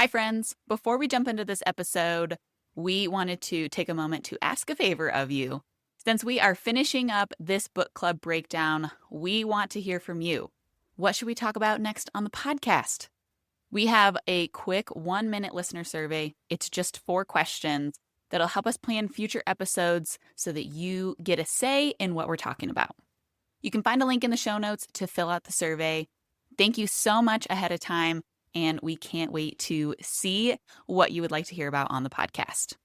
Hi, friends. Before we jump into this episode, we wanted to take a moment to ask a favor of you. Since we are finishing up this book club breakdown, we want to hear from you. What should we talk about next on the podcast? We have a quick 1-minute listener survey. It's just 4 questions that'll help us plan future episodes so that you get a say in what we're talking about. You can find a link in the show notes to fill out the survey. Thank you so much ahead of time, and we can't wait to see what you would like to hear about on the podcast.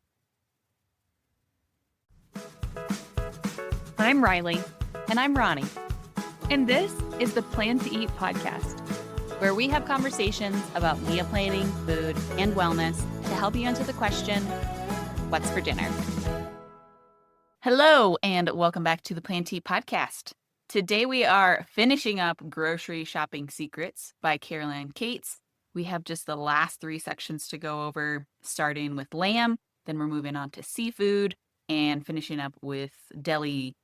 I'm Riley. And I'm Ronnie, And this is the Plan to Eat podcast. where we have conversations about meal planning, food, and wellness to help you answer the question, what's for dinner? Hello, and welcome back to the Plan to Eat podcast. Today we are finishing up Grocery Shopping Secrets by Caroline Cates. We have just the last 3 sections to go over, starting with lamb, then we're moving on to seafood, and finishing up with deli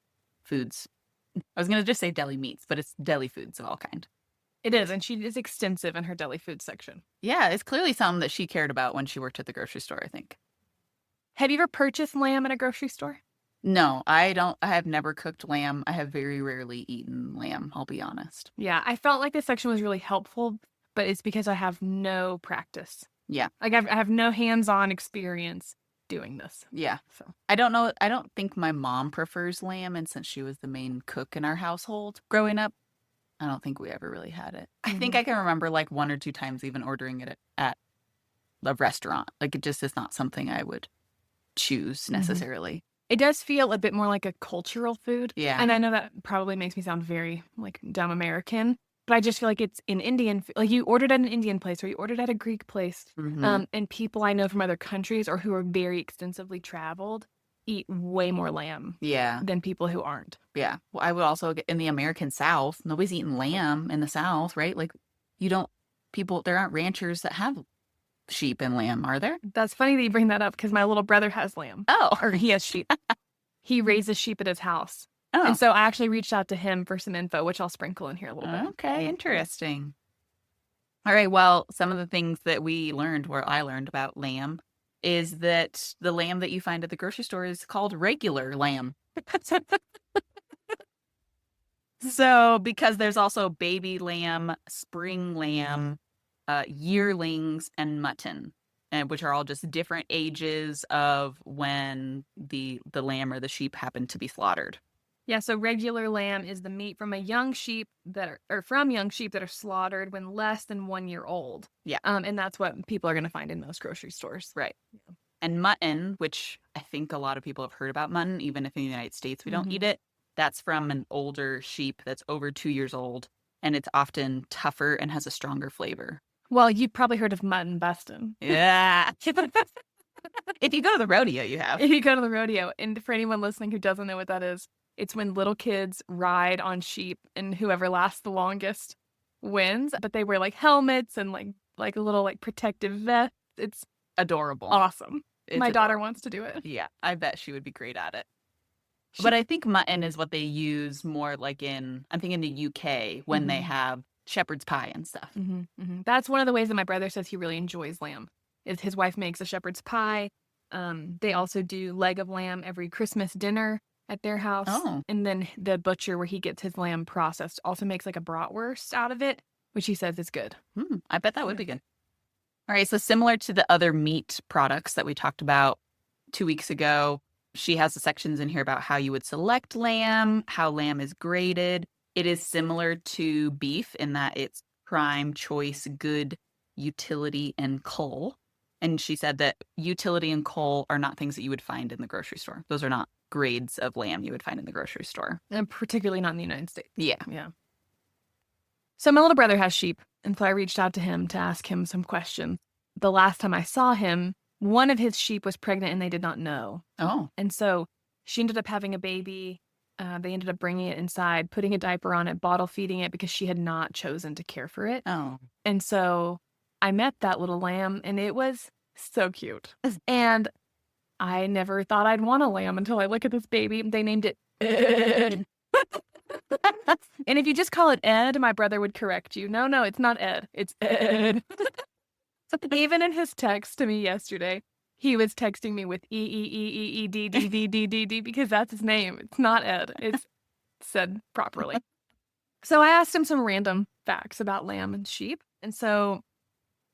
foods. I was going to just say deli meats, but it's deli foods of all kind. It is, and she is extensive in her deli food section. Yeah, it's clearly something that she cared about when she worked at the grocery store, I think. Have you ever purchased lamb at a grocery store? No, I have never cooked lamb. I have very rarely eaten lamb, I'll be honest. Yeah, I felt like this section was really helpful, but it's because I have no practice. Yeah. Like I have no hands-on experience doing this. Yeah. So I don't think my mom prefers lamb, and since she was the main cook in our household growing up, I don't think we ever really had it. I think I can remember like 1 or 2 times even ordering it at a restaurant. Like it just is not something I would choose necessarily. it does feel a bit more like a cultural food. Yeah. And I know that probably makes me sound very like dumb American, but I just feel like it's an Indian, like you ordered at an Indian place or you ordered at a Greek place. And people I know from other countries or who are very extensively traveled eat way more lamb Yeah. than people who aren't. Yeah. Well, I would also in the American South, nobody's eating lamb in the South, right? Like there aren't ranchers that have sheep and lamb, are there? That's funny that you bring that up because my little brother has lamb. Oh. Or he has sheep. He raises sheep at his house. Oh. And so I actually reached out to him for some info, which I'll sprinkle in here a little bit. Okay, interesting. All right, well, some of the things that I learned about lamb is that the lamb that you find at the grocery store is called regular lamb. So, because there's also baby lamb, spring lamb, yearlings, and mutton, which are all just different ages of when the lamb or the sheep happen to be slaughtered. Yeah, so regular lamb is the meat from young sheep that are slaughtered when less than 1 year old. Yeah. And that's what people are going to find in most grocery stores. Right. Yeah. And mutton, which I think a lot of people have heard about mutton, even if in the United States we don't eat it, that's from an older sheep that's over 2 years old, and it's often tougher and has a stronger flavor. Well, you've probably heard of mutton bustin'. Yeah. If you go to the rodeo, you have. If you go to the rodeo, and for anyone listening who doesn't know what that is, it's when little kids ride on sheep and whoever lasts the longest wins. But they wear like helmets and like a little like protective vest. It's adorable. Awesome. My daughter adorable. wants to do it. Yeah, I bet she would be great at it. But I think mutton is what they use more like I'm thinking the UK when they have shepherd's pie and stuff. That's one of the ways that my brother says he really enjoys lamb. Is his wife makes a shepherd's pie. They also do leg of lamb every Christmas dinner at their house. Oh. And then the butcher where he gets his lamb processed also makes like a bratwurst out of it, which he says is good. I bet that would be good. All right, so similar to the other meat products that we talked about 2 weeks ago, she has the sections in here about how you would select lamb, how lamb is graded. It is similar to beef in that it's prime, choice, good, utility, and cull. And she said that utility and cull are not things that you would find in the grocery store. Those are not grades of lamb you would find in the grocery store. And particularly not in the United States. Yeah. Yeah. So my little brother has sheep, and so I reached out to him to ask him some questions. The last time I saw him, one of his sheep was pregnant and they did not know. Oh. And so she ended up having a baby. They ended up bringing it inside, putting a diaper on it, bottle feeding it because she had not chosen to care for it. Oh. And so I met that little lamb and it was so cute. And I never thought I'd want a lamb until I look at this baby. They named it Ed. And if you just call it Ed, my brother would correct you. No, it's not Ed. It's Ed. Even in his text to me yesterday, he was texting me with E-E-E-E-E-D-D-D-D-D-D because that's his name. It's not Ed. It's said properly. So I asked him some random facts about lamb and sheep. And so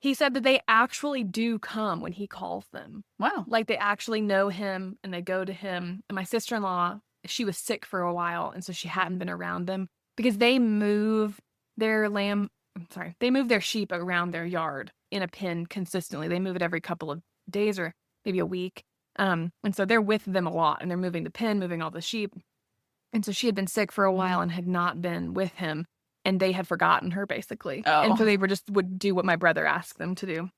he said that they actually do come when he calls them. Wow. Like they actually know him and they go to him. And my sister-in-law, she was sick for a while. And so she hadn't been around them because they move their sheep around their yard in a pen consistently. They move it every couple of days or maybe a week. And so they're with them a lot and they're moving the pen, moving all the sheep. And so she had been sick for a while and had not been with him. And they had forgotten her, basically. Oh. And so they would do what my brother asked them to do.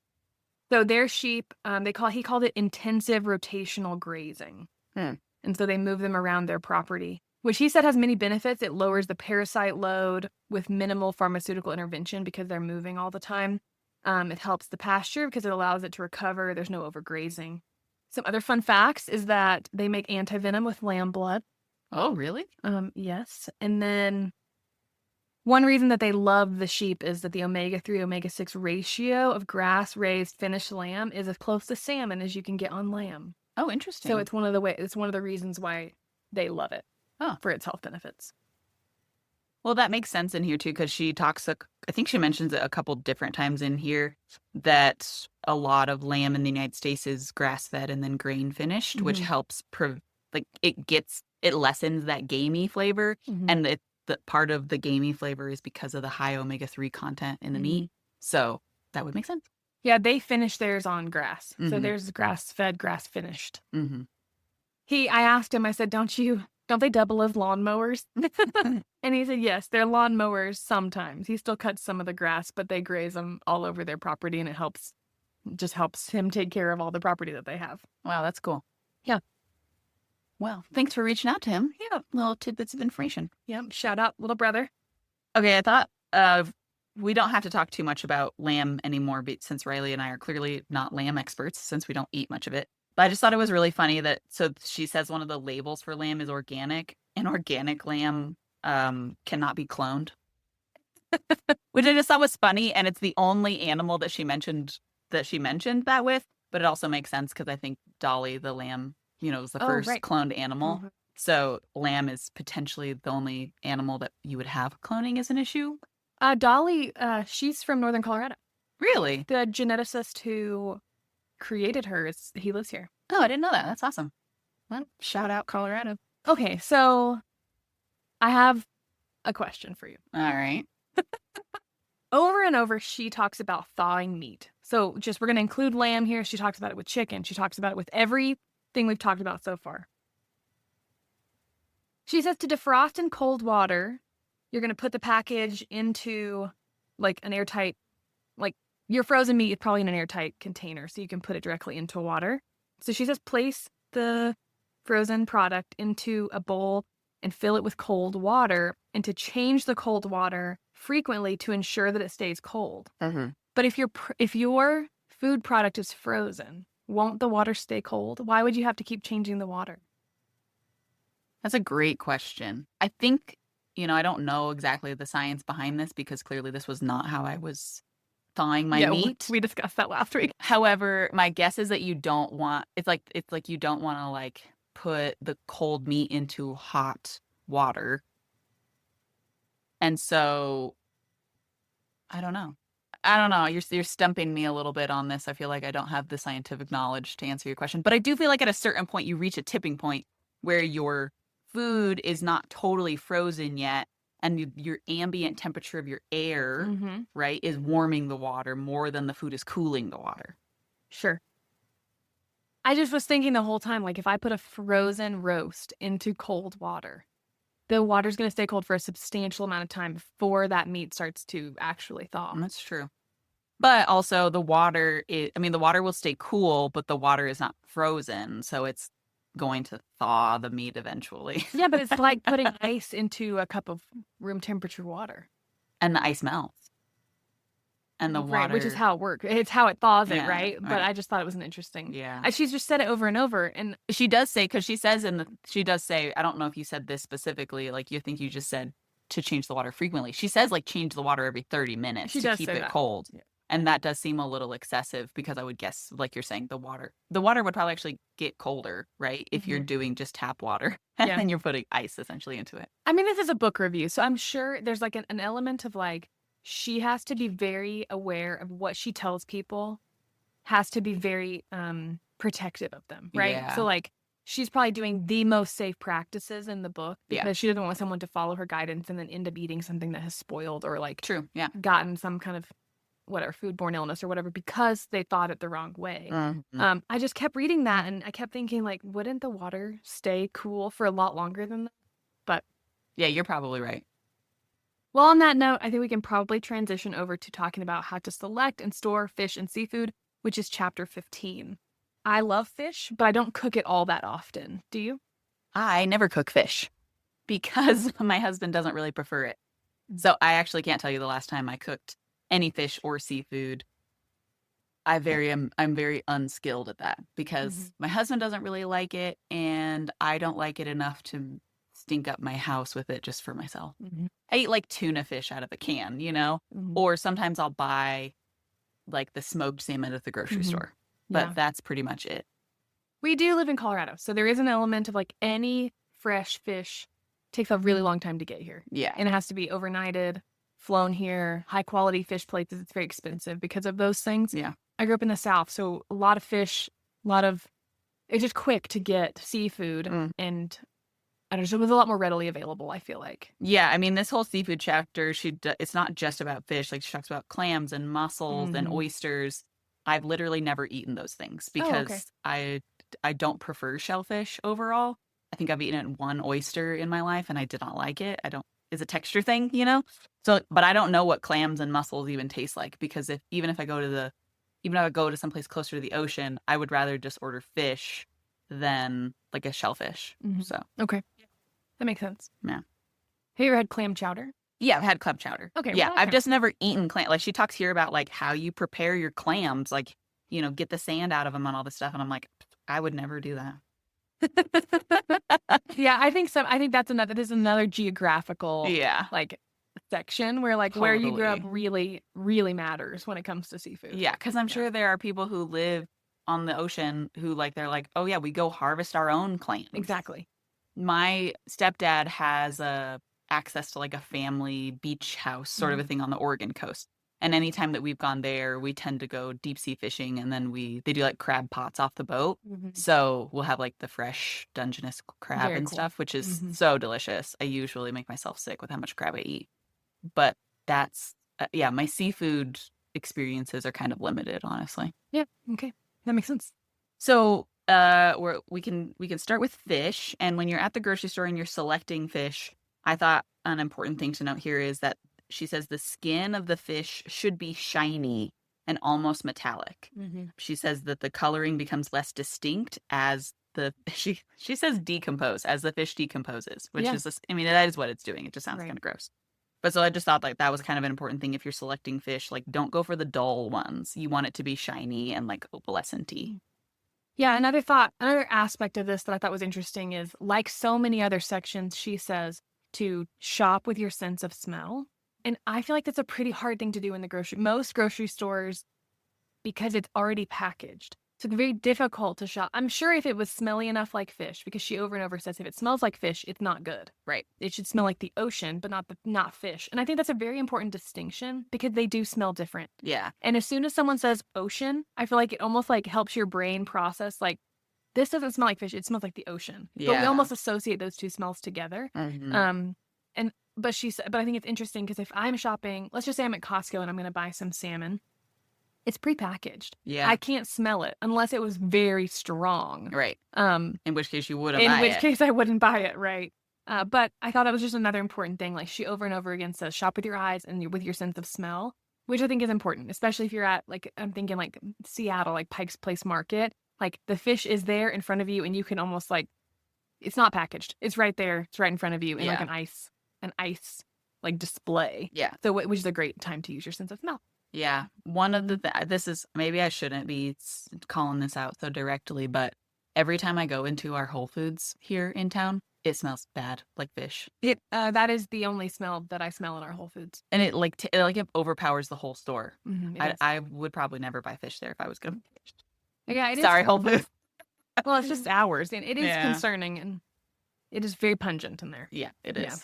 So their sheep, he called it intensive rotational grazing. And so they move them around their property, which he said has many benefits. It lowers the parasite load with minimal pharmaceutical intervention because they're moving all the time. It helps the pasture because it allows it to recover. There's no overgrazing. Some other fun facts is that they make antivenom with lamb blood. Oh, really? Yes. And then one reason that they love the sheep is that the omega-3, omega-6 ratio of grass-raised finished lamb is as close to salmon as you can get on lamb. Oh, interesting. So it's one of the reasons why they love it for its health benefits. Well, that makes sense in here too, because she talks, I think she mentions it a couple different times in here, that a lot of lamb in the United States is grass-fed and then grain-finished, which helps, it lessens that gamey flavor, and the part of the gamey flavor is because of the high omega-3 content in the meat. So that would make sense. Yeah, they finish theirs on grass. So there's grass-fed, grass-finished. I asked him, I said, don't they double as lawnmowers? And he said, yes, they're lawnmowers sometimes. He still cuts some of the grass, but they graze them all over their property, and it just helps him take care of all the property that they have. Wow, that's cool. Yeah. Well, thanks for reaching out to him. Yeah, little tidbits of information. Yep, shout out, little brother. Okay, I thought we don't have to talk too much about lamb anymore since Riley and I are clearly not lamb experts since we don't eat much of it. But I just thought it was really funny that, so she says one of the labels for lamb is organic, and organic lamb cannot be cloned. Which I just thought was funny, and it's the only animal that she mentioned that with, but it also makes sense because I think Dolly, the lamb, was the first cloned animal. So lamb is potentially the only animal that you would have cloning as an issue. Dolly, she's from Northern Colorado. Really? The geneticist who created her, he lives here. Oh, I didn't know that. That's awesome. Well, shout out Colorado. Okay, so I have a question for you. All right. Over and over, she talks about thawing meat. So we're going to include lamb here. She talks about it with chicken. She talks about it with everything we've talked about so far. She says to defrost in cold water, you're going to put the package into like an airtight, like your frozen meat is probably in an airtight container, so you can put it directly into water. So she says place the frozen product into a bowl and fill it with cold water, and to change the cold water frequently to ensure that it stays cold. But if your food product is frozen, won't the water stay cold? Why would you have to keep changing the water? That's a great question. I think, I don't know exactly the science behind this because clearly this was not how I was thawing my meat. We discussed that last week. However, my guess is that you don't want, it's like you don't want to put the cold meat into hot water. And so I don't know. You're stumping me a little bit on this. I feel like I don't have the scientific knowledge to answer your question, but I do feel like at a certain point you reach a tipping point where your food is not totally frozen yet, and your ambient temperature of your air, right, is warming the water more than the food is cooling the water. Sure. I just was thinking the whole time, if I put a frozen roast into cold water, the water's going to stay cold for a substantial amount of time before that meat starts to actually thaw. That's true. But also the water will stay cool, but the water is not frozen, so it's going to thaw the meat eventually. Yeah, but it's like putting ice into a cup of room temperature water. And the ice melts. And the water... Right, which is how it works. It's how it thaws it, right? But I just thought it was an interesting... Yeah. She's just said it over and over. And she does say, because she does say, I don't know if you said this specifically, you think you just said to change the water frequently. She says, change the water every 30 minutes to keep it cold. Yeah. And that does seem a little excessive because I would guess, like you're saying, the water would probably actually get colder, right? If you're doing just tap water and Yeah. then you're putting ice essentially into it. I mean, this is a book review, so I'm sure there's like an element of like, she has to be very aware of what she tells people, has to be very protective of them, right? Yeah. So like, she's probably doing the most safe practices in the book because she doesn't want someone to follow her guidance and then end up eating something that has spoiled or like True. Yeah. gotten some kind of whatever foodborne illness or whatever because they thought it the wrong way. I just kept reading that and I kept thinking like, wouldn't the water stay cool for a lot longer than that? But yeah, you're probably right. well, on that note, I think we can probably transition over to talking about how to select and store fish and seafood, which is chapter 15. I love fish, but I don't cook it all that often. Do you? I never cook fish because my husband doesn't really prefer it. So I actually can't tell you the last time I cooked any fish or seafood. I'm very unskilled at that because my husband doesn't really like it and I don't like it enough to stink up my house with it just for myself. I eat like tuna fish out of a can, you know, or sometimes I'll buy like the smoked salmon at the grocery store, but that's pretty much it. We do live in Colorado, so there is an element of like any fresh fish takes a really long time to get here. Yeah. And it has to be overnighted, flown here, high quality fish places. It's very expensive because of those things. Yeah. I grew up in the South, so a lot of fish, it's just quick to get seafood and I don't know, it was a lot more readily available, I feel like. Yeah, I mean, this whole seafood chapter, it's not just about fish. Like, she talks about clams and mussels and oysters. I've literally never eaten those things because I don't prefer shellfish overall. I think I've eaten one oyster in my life and I did not like it. It's a texture thing, you know? So, but I don't know what clams and mussels even taste like because even if I go to someplace closer to the ocean, I would rather just order fish than like a shellfish. So, okay. That makes sense. Yeah. Have you ever had clam chowder? Yeah, I've had clam chowder. Okay. Yeah, well, I've just never eaten clam. Like, she talks here about like how you prepare your clams, like, you know, get the sand out of them and all this stuff. And I'm like, I would never do that. Yeah, I think that is another geographical like section where like where you grew up really, really matters when it comes to seafood. Yeah, because I'm sure there are people who live on the ocean who like, they're like, oh yeah, we go harvest our own clams. Exactly. My stepdad has access to like a family beach house sort of a thing on the Oregon coast. And anytime that we've gone there, we tend to go deep sea fishing and then they do like crab pots off the boat. So we'll have like the fresh Dungeness crab Very and cool. stuff, which is so delicious. I usually make myself sick with how much crab I eat. But that's, my seafood experiences are kind of limited, honestly. Yeah. Okay. That makes sense. So we can start with fish. And when you're at the grocery store and you're selecting fish, I thought an important thing to note here is that she says the skin of the fish should be shiny and almost metallic. She says that the coloring becomes less distinct as she says decompose, as the fish decomposes, which is, I mean, that is what it's doing. It just sounds kind of gross. But so I just thought like that was kind of an important thing if you're selecting fish. Like, don't go for the dull ones. You want it to be shiny and like opalescent-y. Yeah, another aspect of this that I thought was interesting is, like so many other sections, she says to shop with your sense of smell. And I feel like that's a pretty hard thing to do in most grocery stores because it's already packaged. So it's very difficult to shop. I'm sure if it was smelly enough like fish, because she over and over says if it smells like fish, it's not good. Right. It should smell like the ocean, but not fish. And I think that's a very important distinction because they do smell different. Yeah. And as soon as someone says ocean, I feel like it almost like helps your brain process like, this doesn't smell like fish, it smells like the ocean. Yeah. But we almost associate those two smells together. But I think it's interesting because if I'm shopping, let's just say I'm at Costco and I'm going to buy some salmon, it's prepackaged. Yeah. I can't smell it unless it was very strong. Right. In which case you wouldn't buy it. In which case I wouldn't buy it, right? But I thought that was just another important thing. Like, she over and over again says, shop with your eyes and with your sense of smell, which I think is important, especially if you're at, like, I'm thinking like Seattle, like Pike's Place Market. Like, the fish is there in front of you and you can almost like, it's not packaged. It's right there. It's right in front of you in like an ice like display. Yeah. So which is a great time to use your sense of smell. Yeah. One of this is, maybe I shouldn't be calling this out so directly, but every time I go into our Whole Foods here in town, It smells bad, like fish. That is the only smell that I smell in our Whole Foods. And it it overpowers the whole store. It is. I would probably never buy fish there if I was going to buy fish. Yeah, it is. Sorry, Whole Foods. Well, it's just ours, and it is Yeah. concerning, and it is very pungent in there. Yeah, it is. Yeah.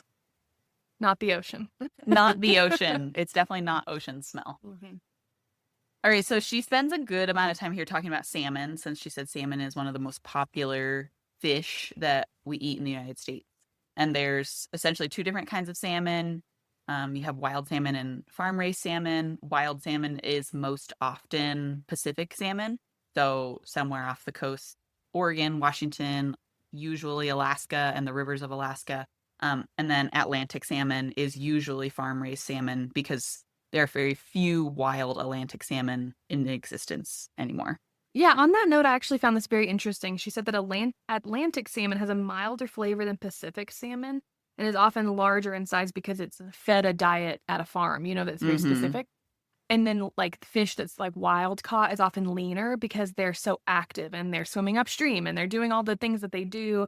Not the ocean. Not the ocean. It's definitely not ocean smell. All right, so she spends a good amount of time here talking about salmon, since she said salmon is one of the most popular fish that we eat in the United States. And there's essentially two different kinds of salmon. You have wild salmon and farm-raised salmon. Wild salmon is most often Pacific salmon, so somewhere off the coast, Oregon, Washington, usually Alaska and the rivers of Alaska. And then Atlantic salmon is usually farm-raised salmon because there are very few wild Atlantic salmon in existence anymore. Yeah, on that note, I actually found this very interesting. She said that Atlantic salmon has a milder flavor than Pacific salmon and is often larger in size because it's fed a diet at a farm, that's very specific. And then, like, fish that's, like, wild caught is often leaner because they're so active and they're swimming upstream and they're doing all the things that they do.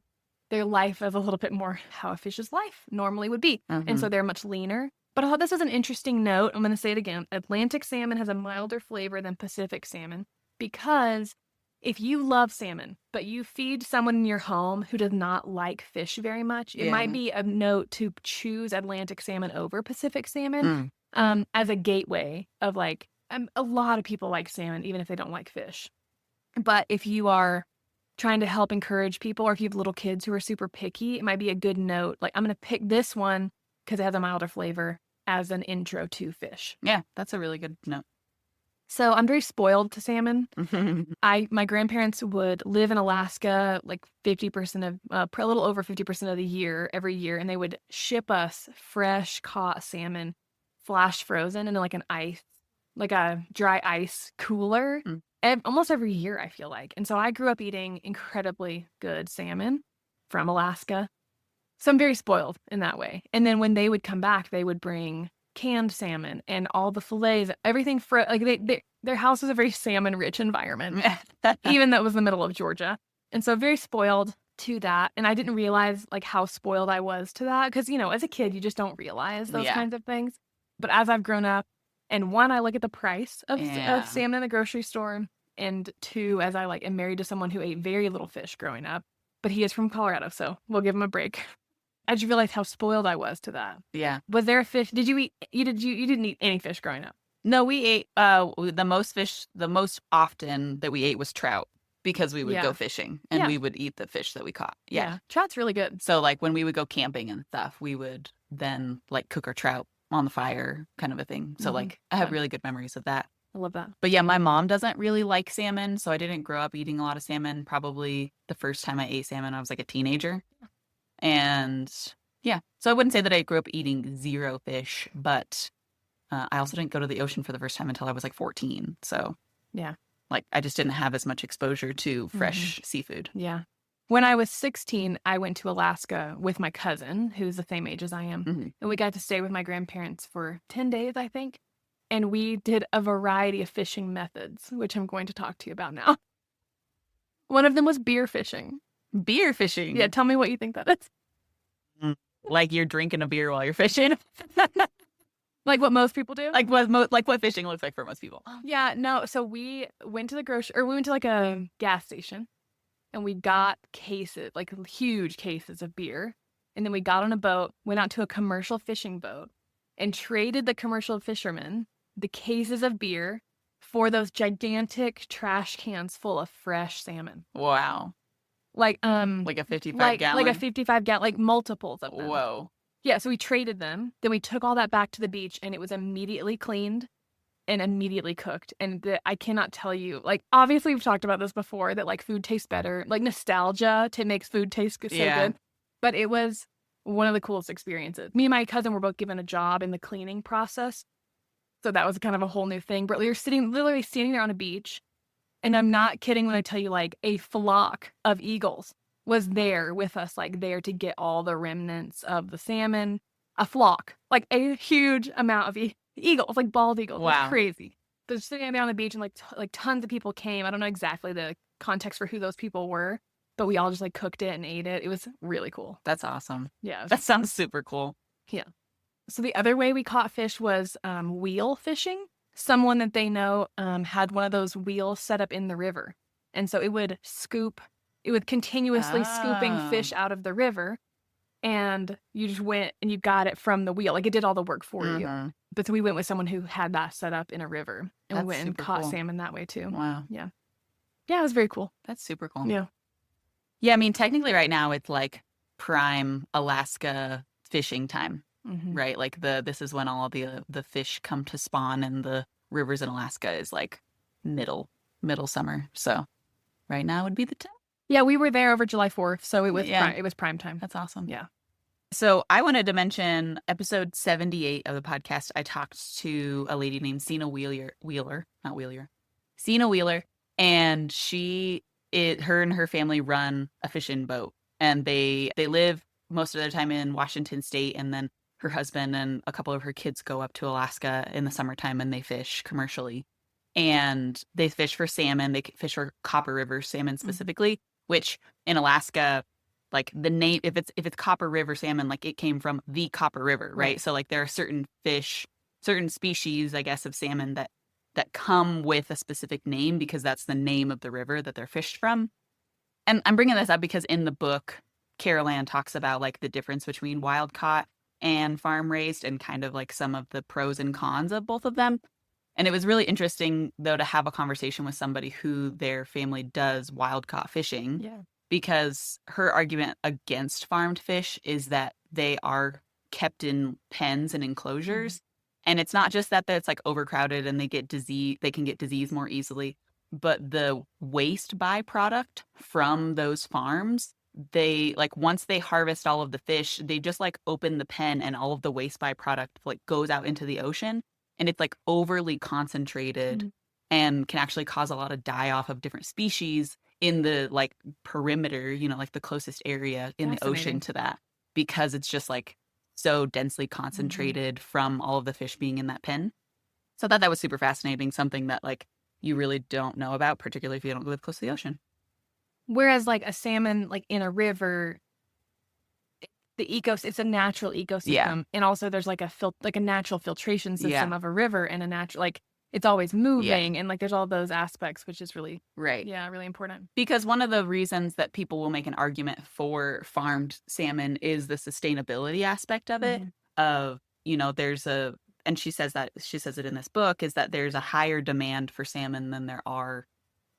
Their life is a little bit more how a fish's life normally would be. And so they're much leaner. But I thought this was an interesting note. I'm going to say it again. Atlantic salmon has a milder flavor than Pacific salmon because if you love salmon, but you feed someone in your home who does not like fish very much, it might be a note to choose Atlantic salmon over Pacific salmon as a gateway of, like, a lot of people like salmon, even if they don't like fish. But if you are trying to help encourage people, or if you have little kids who are super picky, it might be a good note. Like, I'm going to pick this one because it has a milder flavor as an intro to fish. Yeah, that's a really good note. So I'm very spoiled to salmon. My grandparents would live in Alaska like 50% of, a little over 50% of the year, every year, and they would ship us fresh caught salmon, flash frozen in like a dry ice cooler, almost every year, I feel like. And so I grew up eating incredibly good salmon from Alaska. So I'm very spoiled in that way. And then when they would come back, they would bring canned salmon and all the fillets, everything their house was a very salmon-rich environment, even though it was the middle of Georgia. And so very spoiled to that. And I didn't realize, like, how spoiled I was to that. Because, as a kid, you just don't realize those kinds of things. But as I've grown up, and one, I look at the price of salmon in the grocery store. And two, as I am married to someone who ate very little fish growing up. But he is from Colorado, so we'll give him a break. I just realized how spoiled I was to that. Yeah. Was there a fish? Did you eat? You didn't eat any fish growing up? No, we ate the most fish. The most often that we ate was trout because we would go fishing and we would eat the fish that we caught. Yeah. Trout's really good. So, like, when we would go camping and stuff, we would then, like, cook our trout on the fire, kind of a thing. So, like, I have really good memories of that. I love that. But yeah, my mom doesn't really like salmon, so I didn't grow up eating a lot of salmon. Probably the first time I ate salmon, I was like a teenager. And yeah, so I wouldn't say that I grew up eating zero fish, but I also didn't go to the ocean for the first time until I was like 14. So yeah, like, I just didn't have as much exposure to fresh seafood. Yeah. When I was 16, I went to Alaska with my cousin, who's the same age as I am. And we got to stay with my grandparents for 10 days, I think. And we did a variety of fishing methods, which I'm going to talk to you about now. One of them was beer fishing. Beer fishing? Yeah, tell me what you think that is. Like, you're drinking a beer while you're fishing? Like what most people do? Like what fishing looks like for most people. Yeah, no. So we went to we went to like a gas station and we got cases, like huge cases of beer. And then we got on a boat, went out to a commercial fishing boat and traded the commercial fishermen the cases of beer for those gigantic trash cans full of fresh salmon. Wow. Like a 55 gallon? Like a 55 gallon, like multiples of them. Whoa. Yeah, so we traded them. Then we took all that back to the beach and it was immediately cleaned and immediately cooked. And I cannot tell you, like, obviously we've talked about this before, that like food tastes better. Like nostalgia makes food taste so good. But it was one of the coolest experiences. Me and my cousin were both given a job in the cleaning process. So that was kind of a whole new thing. But we were literally standing there on a beach. And I'm not kidding when I tell you, like, a flock of eagles was there with us, like, there to get all the remnants of the salmon. A flock, like a huge amount of eagles, like bald eagles. Wow. It's crazy. They're sitting there on the beach and like tons of people came. I don't know exactly the context for who those people were, but we all just like cooked it and ate it. It was really cool. That's awesome. Yeah. That sounds super cool. Yeah. So the other way we caught fish was wheel fishing. Someone that they know had one of those wheels set up in the river. And so it would continuously scooping fish out of the river. And you just went and you got it from the wheel. Like it did all the work for you. But so we went with someone who had that set up in a river. And we went and caught salmon that way too. Wow. Yeah. Yeah, it was very cool. That's super cool. Yeah. Yeah, I mean, technically right now it's like prime Alaska fishing time, right? Like this is when all the fish come to spawn, and the rivers in Alaska is like middle summer. So right now would be the time. Yeah, we were there over July 4th, so it was prime time. That's awesome. Yeah. So I wanted to mention episode 78 of the podcast. I talked to a lady named Sina Sina Wheeler, and her and her family run a fishing boat, and they live most of their time in Washington State, and then her husband and a couple of her kids go up to Alaska in the summertime and they fish commercially. And they fish for salmon. They fish for Copper River salmon specifically, which in Alaska, like the name, if it's Copper River salmon, like it came from the Copper River, right? So like there are certain species, I guess, of salmon that come with a specific name because that's the name of the river that they're fished from. And I'm bringing this up because in the book, Carol Ann talks about like the difference between wild caught and farm raised and kind of like some of the pros and cons of both of them. And it was really interesting, though, to have a conversation with somebody who their family does wild caught fishing. Yeah. Because her argument against farmed fish is that they are kept in pens and enclosures. And it's not just that it's like overcrowded and they can get disease more easily, but the waste byproduct from those farms, they like once they harvest all of the fish, they just like open the pen and all of the waste byproduct like goes out into the ocean, and it's like overly concentrated and can actually cause a lot of die off of different species in the like perimeter, like the closest area in the ocean to that, because it's just like so densely concentrated from all of the fish being in that pen. So I thought that was super fascinating, something that like you really don't know about, particularly if you don't live close to the ocean. Whereas like a salmon, like in a river, it's a natural ecosystem. Yeah. And also there's like a natural filtration system of a river, and a natural, like it's always moving, and like there's all those aspects, which is really really important. Because one of the reasons that people will make an argument for farmed salmon is the sustainability aspect of it. Of and she says it in this book, is that there's a higher demand for salmon than there are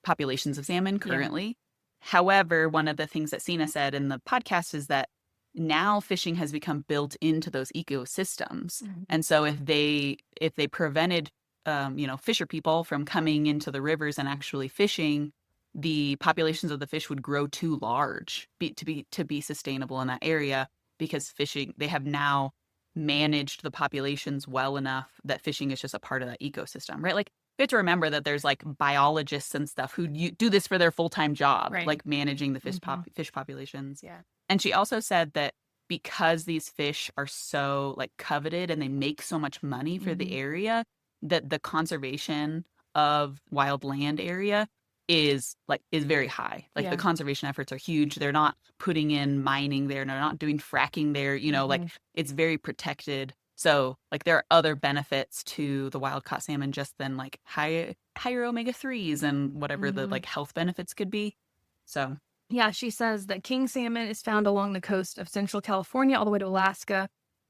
populations of salmon currently. However, one of the things that Sina said in the podcast is that now fishing has become built into those ecosystems, and so if they prevented fisher people from coming into the rivers and actually fishing, the populations of the fish would grow too large to be sustainable in that area, because fishing, they have now managed the populations well enough that fishing is just a part of that ecosystem, right? Like you have to remember that there's like biologists and stuff who do this for their full-time job, like managing the fish populations. Yeah. And she also said that because these fish are so like coveted and they make so much money for the area, that the conservation of wild land area is very high. Like the conservation efforts are huge. They're not putting in mining there. They're not doing fracking there. Like it's very protected. So like there are other benefits to the wild caught salmon just than like higher omega-3s and whatever the like health benefits could be. So yeah, she says that king salmon is found along the coast of Central California all the way to Alaska.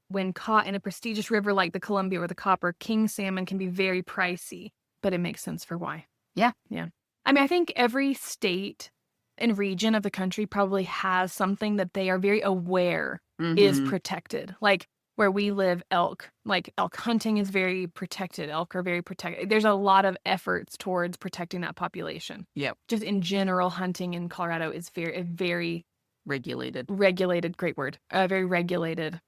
When caught in a prestigious river like the Columbia or the Copper, king salmon can be very pricey, but it makes sense for why. Yeah. Yeah. I mean, I think every state and region of the country probably has something that they are very aware is protected. Like where we live, elk hunting is very protected. Elk are very protected. There's a lot of efforts towards protecting that population. Yep. Just in general, hunting in Colorado is very regulated. Great word. A very regulated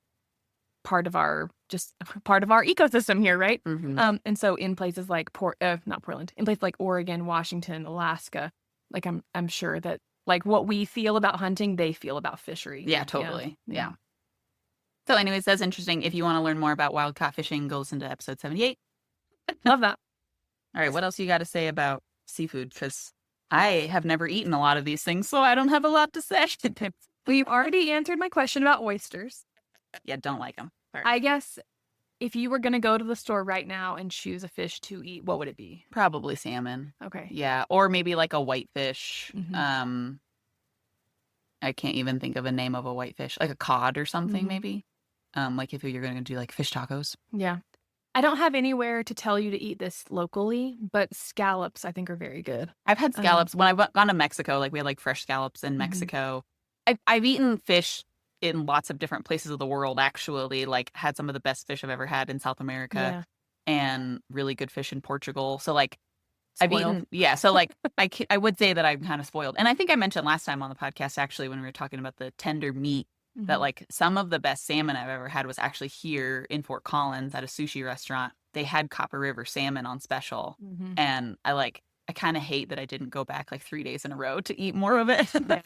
part of our ecosystem here, right? And so in places like not Portland, in places like Oregon, Washington, Alaska, like I'm sure that like what we feel about hunting, they feel about fishery. Yeah, totally. Yeah. So anyways, that's interesting. If you want to learn more about wild caught fishing, go listen to episode 78. Love that. All right, what else you got to say about seafood? Because I have never eaten a lot of these things, so I don't have a lot to say. Well, you've already answered my question about oysters. Yeah, don't like them. I guess if you were going to go to the store right now and choose a fish to eat, what would it be? Probably salmon. Okay. Yeah, or maybe like a whitefish. Mhm. I can't even think of a name of a whitefish, like a cod or something, Mhm. maybe. Like if you're going to do like fish tacos. Yeah. I don't have anywhere to tell you to eat this locally, but scallops I think are very good. I've had scallops when I've gone to Mexico. Like we had like fresh scallops in Mhm. Mexico. I've eaten fish in lots of different places of the world. Actually, like had some of the best fish I've ever had in South America, Yeah. and really good fish in Portugal. So like I've Spoiled. eaten, yeah. So like I would say that I'm kind of spoiled. And I think I mentioned last time on the podcast actually when we were talking about the tender meat that Mhm. like some of the best salmon I've ever had was actually here in Fort Collins at a sushi restaurant. They had Copper River salmon on special, Mhm. and I kind of hate that I didn't go back like 3 days in a row to eat more of it. Yeah.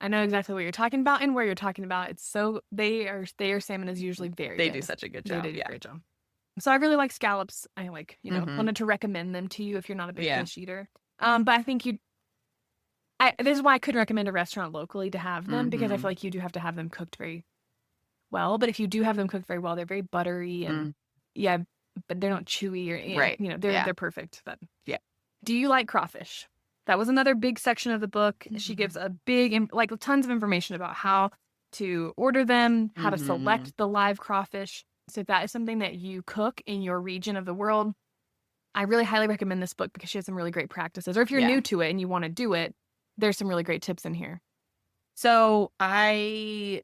I know exactly what you're talking about and where you're talking about. It's so their salmon is usually very They good. do such a good They job. do a Yeah. great job. So I really like scallops. I like, Mhm. wanted to recommend them to you if you're not a big Yeah. fish eater. But I think this is why I couldn't recommend a restaurant locally to have them because I Mhm. feel like you do have to have them cooked very well. But if you do have them cooked very well, they're very buttery and Mm. yeah, but they're not chewy or Right. Yeah. they're perfect. But Yeah. do you like crawfish? That was another big section of the book. She gives a big, like tons of information about how to order them, how to Mhm. select the live crawfish. So if that is something that you cook in your region of the world, I really highly recommend this book because she has some really great practices. Or if you're Yeah. new to it and you want to do it, there's some really great tips in here. So I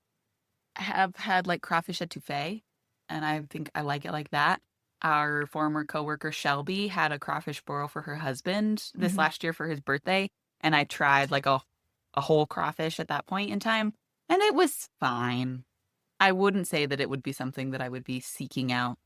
have had like crawfish etouffee, and I think I like it like that. Our former coworker Shelby had a crawfish boil for her husband this Mhm. last year for his birthday, and I tried like a whole crawfish at that point in time, and it was fine. I wouldn't say that it would be something that I would be seeking out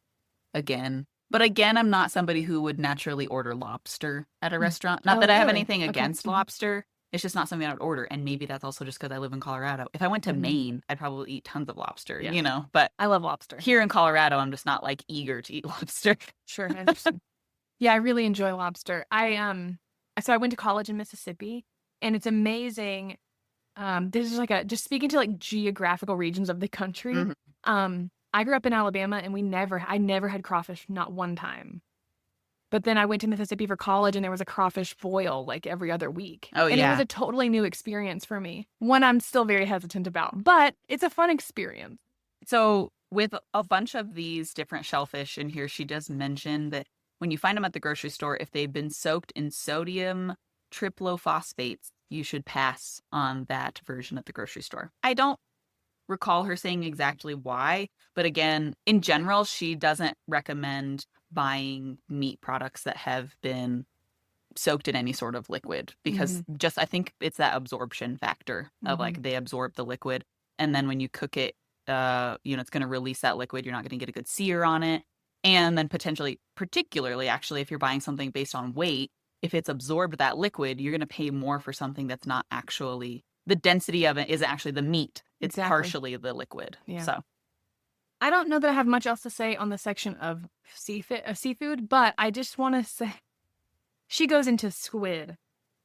again. But again, I'm not somebody who would naturally order lobster at a restaurant. Not Oh, that I have really? anything Okay. against lobster. It's just not something I would order. And maybe that's also just because I live in Colorado. If I went to Mhm. Maine, I'd probably eat tons of lobster, Yeah. But I love lobster. here in Colorado, I'm just not like eager to eat lobster. Sure, I understand. Yeah, I really enjoy lobster. So I went to college in Mississippi, and it's amazing. This is like just speaking to like geographical regions of the country. Mhm. I grew up in Alabama, and I never had crawfish, not one time. But then I went to Mississippi for college, and there was a crawfish boil like every other week. Oh, And it was yeah. a totally new experience for me. One I'm still very hesitant about, but it's a fun experience. So, with a bunch of these different shellfish in here, she does mention that when you find them at the grocery store, if they've been soaked in sodium triplophosphates, you should pass on that version at the grocery store. I don't recall her saying exactly why, but again, in general, she doesn't recommend buying meat products that have been soaked in any sort of liquid because just I think it's that absorption factor of like they absorb the liquid, and then when you cook it, it's going to release that liquid. You're not going to get a good sear on it, and then particularly actually, if you're buying something based on weight, if it's absorbed that liquid, you're going to pay more for something that's not actually the density of it isn't actually the meat. It's Exactly. partially the liquid. Yeah. So I don't know that I have much else to say on the section of seafood, but I just want to say she goes into squid,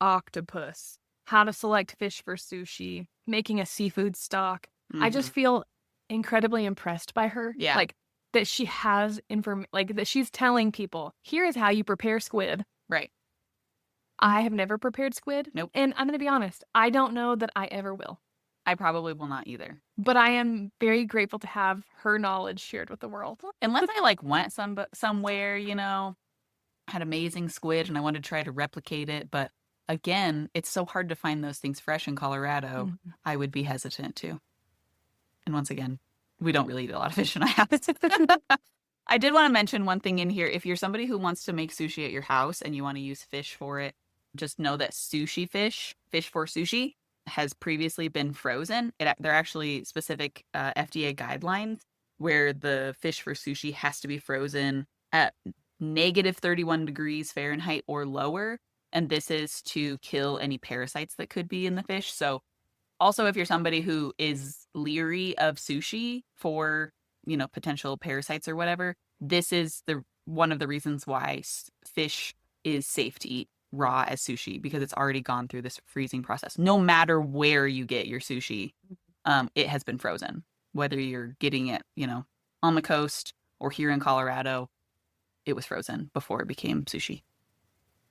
octopus, how to select fish for sushi, making a seafood stock. I just feel incredibly impressed by her. Yeah. Like that she has that she's telling people, here is how you prepare squid. Right. I have never prepared squid. Nope. And I'm going to be honest, I don't know that I ever will. I probably will not either. But I am very grateful to have her knowledge shared with the world. Unless I like went somewhere, had amazing squid and I wanted to try to replicate it. But again, it's so hard to find those things fresh in Colorado. I would be hesitant to. And once again, we don't really eat a lot of fish in our house. I did want to mention one thing in here. If you're somebody who wants to make sushi at your house and you want to use fish for it, just know that fish for sushi, has previously been frozen. There are actually specific FDA guidelines where the fish for sushi has to be frozen at negative 31 degrees Fahrenheit or lower. And this is to kill any parasites that could be in the fish. So also, if you're somebody who is leery of sushi for, potential parasites or whatever, this is one of the reasons why fish is safe to eat. raw as sushi because it's already gone through this freezing process. No matter where you get your sushi, it has been frozen. Whether you're getting it, on the coast or here in Colorado, it was frozen before it became sushi.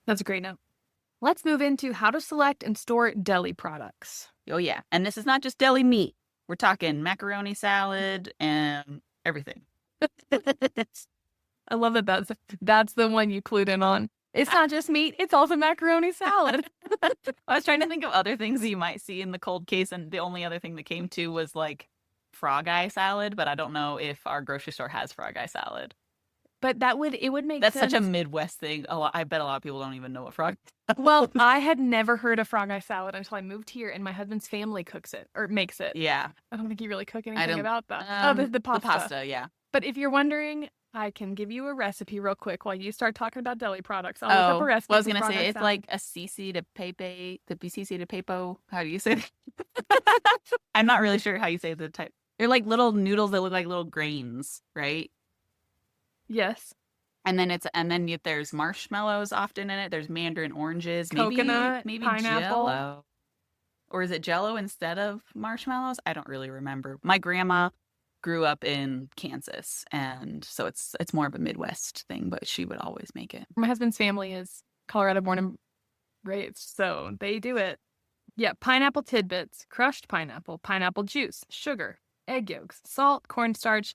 That's a great note. Let's move into how to select and store deli products. Oh, yeah. And this is not just deli meat. We're talking macaroni salad and everything. I love that that's the one you clued in on. It's not just meat, it's also macaroni salad. I was trying to think of other things you might see in the cold case, and the only other thing that came to was like frog eye salad, but I don't know if our grocery store has frog eye salad. But it would make That's sense. such a Midwest thing. I bet a lot of people don't even know what frog. Well, I had never heard of frog eye salad until I moved here, and my husband's family cooks it or makes it. Yeah. I don't think you really cook anything about that. The pasta. The pasta, yeah. But if you're wondering, I can give you a recipe real quick while you start talking about deli products. I'll look up a recipe. Well, I was gonna say it's like a CC to pepe, the BCC to pepo. How do you say that? I'm not really sure how you say the type. They're like little noodles that look like little grains, right? Yes. And then there's marshmallows often in it. There's mandarin oranges, coconut, maybe pineapple. Jello. Or is it Jello instead of marshmallows? I don't really remember. My grandma grew up in Kansas, and so it's more of a Midwest thing, but she would always make it. My husband's family is Colorado born and raised, so they do it. Yeah, pineapple tidbits, crushed pineapple, pineapple juice, sugar, egg yolks, salt, cornstarch,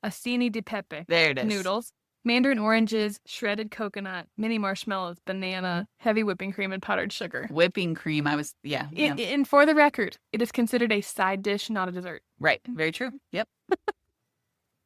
acini di pepe. There it is. Noodles, mandarin oranges, shredded coconut, mini marshmallows, banana, heavy whipping cream, and powdered sugar. Whipping cream, yeah. And for the record, it is considered a side dish, not a dessert. Right. Very true. Yep.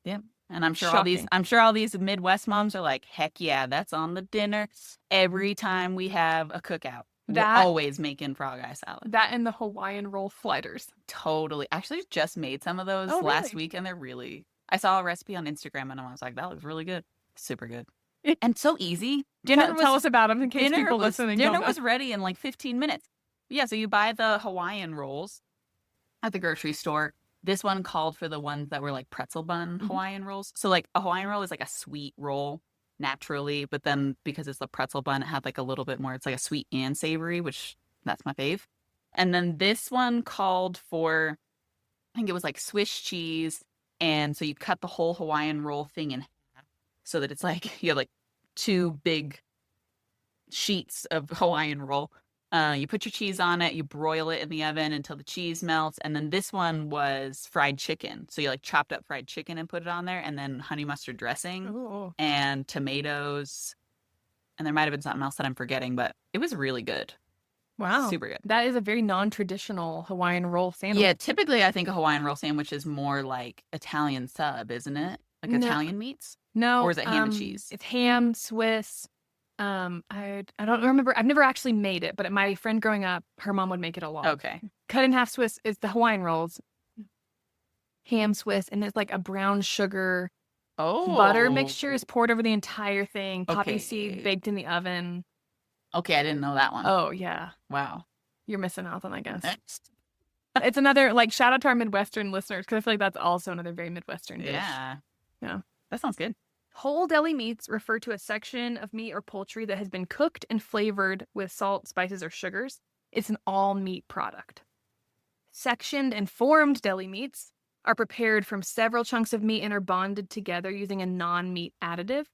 Yep. And I'm sure Shocking. all these Midwest moms are like, heck yeah, that's on the dinner every time we have a cookout. We're always making frog eye salad. That and the Hawaiian roll sliders. Totally. Actually, just made some of those last week, and I saw a recipe on Instagram, and I was like, that looks really good. Super good. And so easy. Tell us about them in case people listening don't know. Dinner was ready in like 15 minutes. Yeah, so you buy the Hawaiian rolls at the grocery store. This one called for the ones that were like pretzel bun Hawaiian rolls. So like a Hawaiian roll is like a sweet roll naturally, but then because it's the pretzel bun, it had like a little bit more. It's like a sweet and savory, which that's my fave. And then this one called for, I think it was like Swiss cheese. And so you cut the whole Hawaiian roll thing in half so that it's like, you have like 2 big sheets of Hawaiian roll. You put your cheese on it, you broil it in the oven until the cheese melts. And then this one was fried chicken. So you like chopped up fried chicken and put it on there, and then honey mustard dressing and tomatoes. And there might have been something else that I'm forgetting, but it was really good. Wow. Super good. That is a very non-traditional Hawaiian roll sandwich. Yeah, typically I think a Hawaiian roll sandwich is more like Italian sub, isn't it? Like Italian meats? No. Or is it ham and cheese? It's ham, Swiss. I don't remember. I've never actually made it, but my friend growing up, her mom would make it a lot. Okay. Cut in half Swiss is the Hawaiian rolls. Ham Swiss, and it's like a brown sugar butter mixture is poured over the entire thing. Poppy seed baked in the oven. Okay, I didn't know that one. Oh, yeah. Wow. You're missing out then, I guess. It's another, like, shout out to our Midwestern listeners, because I feel like that's also another very Midwestern dish. Yeah. Yeah. That sounds good. Whole deli meats refer to a section of meat or poultry that has been cooked and flavored with salt, spices, or sugars. It's an all-meat product. Sectioned and formed deli meats are prepared from several chunks of meat and are bonded together using a non-meat additive.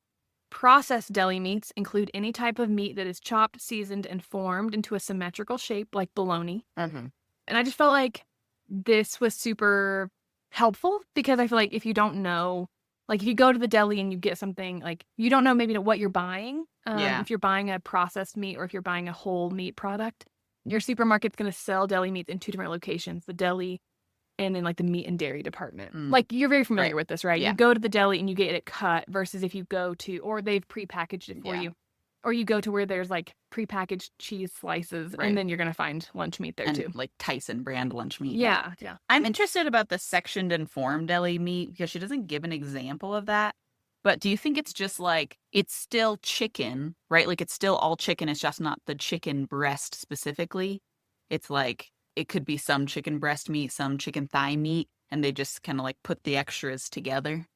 Processed deli meats include any type of meat that is chopped, seasoned, and formed into a symmetrical shape like bologna. Mm-hmm. And I just felt like this was super helpful because I feel like if you don't know, like if you go to the deli and you get something, like you don't know maybe what you're buying. If you're buying a processed meat or if you're buying a whole meat product, your supermarket's going to sell deli meats in 2 different locations, the deli and in like the meat and dairy department. Like you're very familiar with this, right? Yeah. You go to the deli and you get it cut versus if you go to, or they've prepackaged it for you, or you go to where there's like prepackaged cheese slices and then you're going to find lunch meat there too. Like Tyson brand lunch meat. Yeah. I'm interested about the sectioned and formed deli meat because she doesn't give an example of that. But do you think it's just like, it's still chicken, right? Like it's still all chicken. It's just not the chicken breast specifically. It's like, it could be some chicken breast meat, some chicken thigh meat, and they just kind of like put the extras together.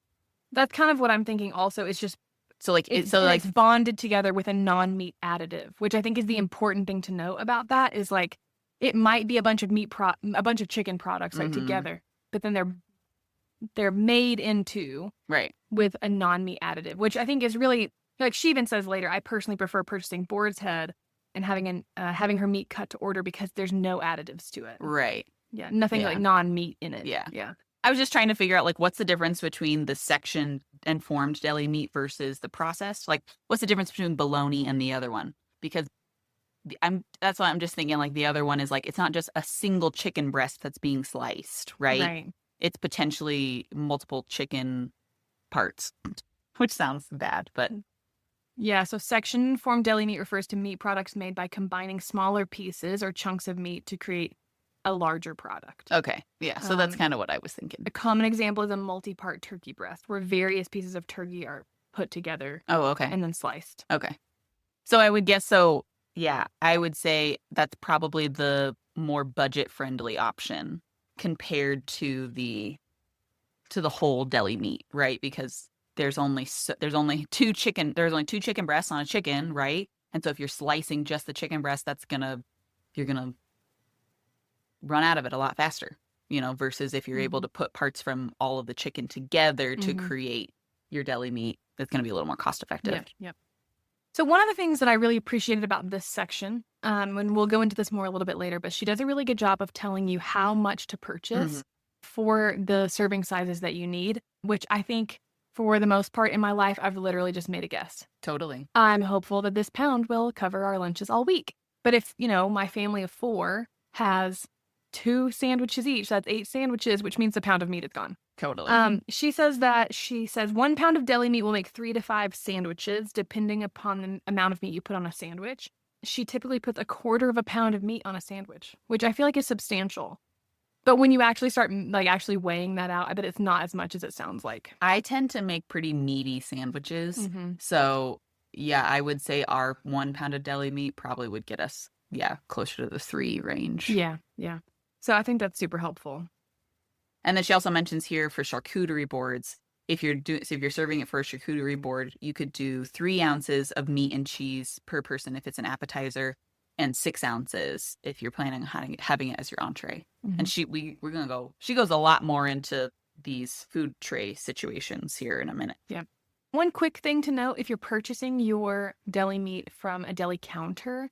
That's kind of what I'm thinking also. It's just So like It's bonded together with a non-meat additive, which I think is the important thing to know about that is like it might be a bunch of a bunch of chicken products like together, but then they're made into with a non-meat additive, which I think is really like she even says later. I personally prefer purchasing boar's head and having her meat cut to order because there's no additives to it. Right. Yeah, nothing like non-meat in it. Yeah. Yeah. I was just trying to figure out like what's the difference between the sectioned and formed deli meat versus the processed. Like, what's the difference between bologna and the other one? Because that's why I'm just thinking like the other one is like it's not just a single chicken breast that's being sliced, right? Right. It's potentially multiple chicken parts, which sounds bad, but yeah. So section formed deli meat refers to meat products made by combining smaller pieces or chunks of meat to create a larger product. Okay. Yeah. So that's kind of what I was thinking. A common example is a multi-part turkey breast where various pieces of turkey are put together. Oh, okay. And then sliced. Okay. So I would guess so. Yeah, I would say that's probably the more budget-friendly option compared to the whole deli meat, right? Because there's only two chicken breasts on a chicken, right? And so if you're slicing just the chicken breast, you're gonna run out of it a lot faster, versus if you're able to put parts from all of the chicken together to create your deli meat, that's gonna be a little more cost effective. Yep. So one of the things that I really appreciated about this section, and we'll go into this more a little bit later, but she does a really good job of telling you how much to purchase for the serving sizes that you need, which I think for the most part in my life, I've literally just made a guess. Totally. I'm hopeful that this pound will cover our lunches all week. But if, my family of 4 has 2 sandwiches each, that's 8 sandwiches, which means the pound of meat is gone. Totally. She says 1 pound of deli meat will make 3 to 5 sandwiches, depending upon the amount of meat you put on a sandwich. She typically puts 1/4 of a pound of meat on a sandwich, which I feel like is substantial. But when you actually start actually weighing that out, I bet it's not as much as it sounds like. I tend to make pretty meaty sandwiches. So yeah, I would say our 1 pound of deli meat probably would get us, closer to the 3 range. Yeah. So I think that's super helpful. And then she also mentions here for charcuterie boards, if you're serving it for a charcuterie board, you could do 3 ounces of meat and cheese per person if it's an appetizer, and 6 ounces if you're planning on having it as your entree. And she goes a lot more into these food tray situations here in a minute. Yeah. One quick thing to note, if you're purchasing your deli meat from a deli counter,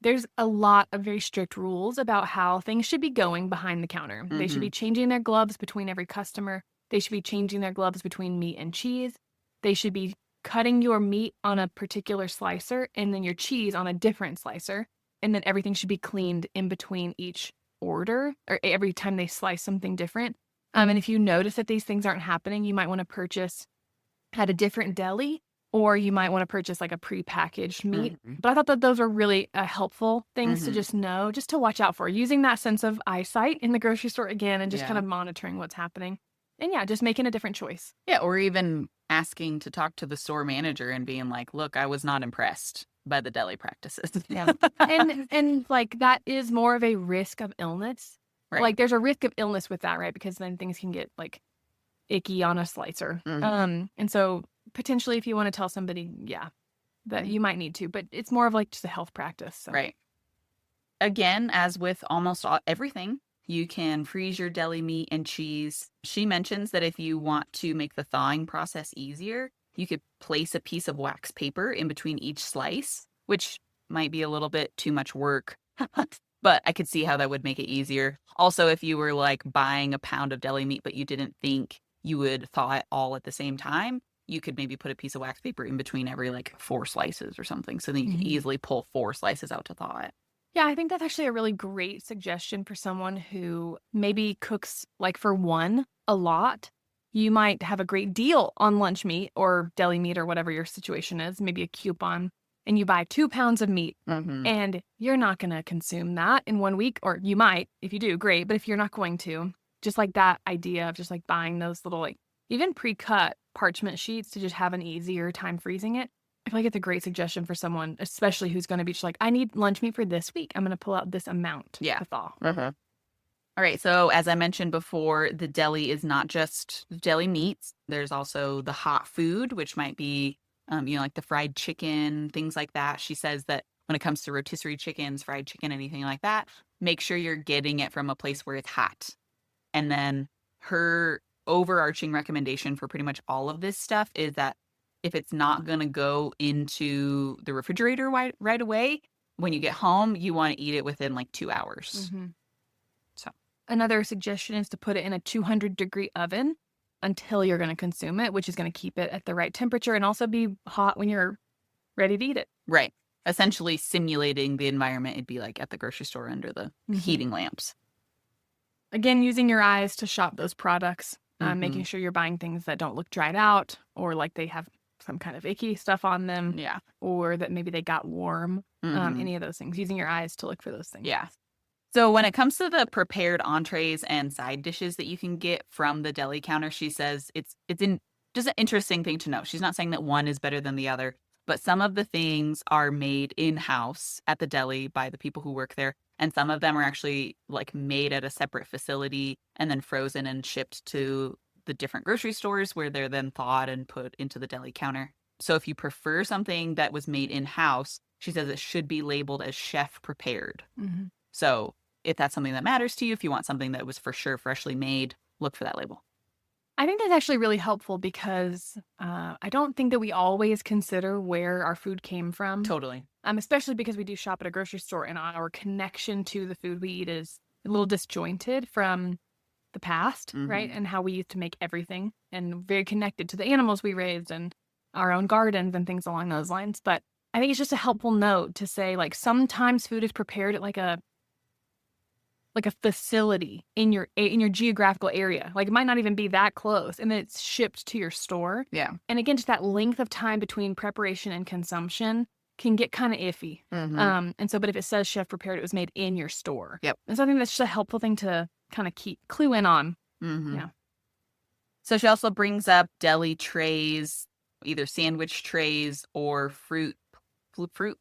there's a lot of very strict rules about how things should be going behind the counter. They should be changing their gloves between every customer. They should be changing their gloves between meat and cheese. They should be cutting your meat on a particular slicer and then your cheese on a different slicer. And then everything should be cleaned in between each order or every time they slice something different. And if you notice that these things aren't happening, you might want to purchase at a different deli, or you might want to purchase like a prepackaged meat. But I thought that those were really helpful things to just know, just to watch out for, using that sense of eyesight in the grocery store again and just kind of monitoring what's happening. And just making a different choice. Yeah, or even asking to talk to the store manager and being like, look, I was not impressed by the deli practices. Yeah. And like that is more of a risk of illness. Right. Like there's a risk of illness with that, right? Because then things can get like icky on a slicer. And so potentially if you want to tell somebody, that you might need to, but it's more of like just a health practice. So. Right. Again, as with almost everything, you can freeze your deli meat and cheese. She mentions that if you want to make the thawing process easier, you could place a piece of wax paper in between each slice, which might be a little bit too much work, but I could see how that would make it easier. Also, if you were like buying a pound of deli meat, but you didn't think you would thaw it all at the same time, you could maybe put a piece of wax paper in between every like 4 slices or something. So then you can easily pull 4 slices out to thaw it. Yeah, I think that's actually a really great suggestion for someone who maybe cooks like for one a lot. You might have a great deal on lunch meat or deli meat or whatever your situation is, maybe a coupon, and you buy 2 pounds of meat and you're not going to consume that in 1 week, or you might. If you do, great. But if you're not going to, just like that idea of just like buying those little like even pre-cut parchment sheets to just have an easier time freezing it. I feel like it's a great suggestion for someone, especially who's going to be just like, I need lunch meat for this week. I'm going to pull out this amount to thaw. All right. So as I mentioned before, the deli is not just deli meats. There's also the hot food, which might be like the fried chicken, things like that. She says that when it comes to rotisserie chickens, fried chicken, anything like that, make sure you're getting it from a place where it's hot. And then her overarching recommendation for pretty much all of this stuff is that if it's not going to go into the refrigerator right away, when you get home, you want to eat it within like 2 hours. Mm-hmm. So another suggestion is to put it in a 200-degree oven until you're going to consume it, which is going to keep it at the right temperature and also be hot when you're ready to eat it. Right. Essentially simulating the environment it'd be like at the grocery store under the heating lamps. Again, using your eyes to shop those products, making sure you're buying things that don't look dried out or like they have some kind of icky stuff on them. Yeah. Or that maybe they got warm. Any of those things. Using your eyes to look for those things. Yeah. So when it comes to the prepared entrees and side dishes that you can get from the deli counter, she says it's just an interesting thing to know. She's not saying that one is better than the other, but some of the things are made in-house at the deli by the people who work there, and some of them are actually like made at a separate facility and then frozen and shipped to the different grocery stores where they're then thawed and put into the deli counter. So if you prefer something that was made in-house, she says it should be labeled as chef prepared. So if that's something that matters to you, if you want something that was for sure freshly made, look for that label. I think that's actually really helpful because I don't think that we always consider where our food came from. Totally. Especially because we do shop at a grocery store and our connection to the food we eat is a little disjointed from the past, right? And how we used to make everything and very connected to the animals we raised and our own gardens and things along those lines. But I think it's just a helpful note to say, like, sometimes food is prepared at like a facility in your geographical area. Like, it might not even be that close, and then it's shipped to your store. Yeah. And again, just that length of time between preparation and consumption can get kind of iffy. But if it says chef prepared, it was made in your store. Yep. And so I think that's just a helpful thing to kind of clue in on. Yeah. So she also brings up deli trays, either sandwich trays or fruit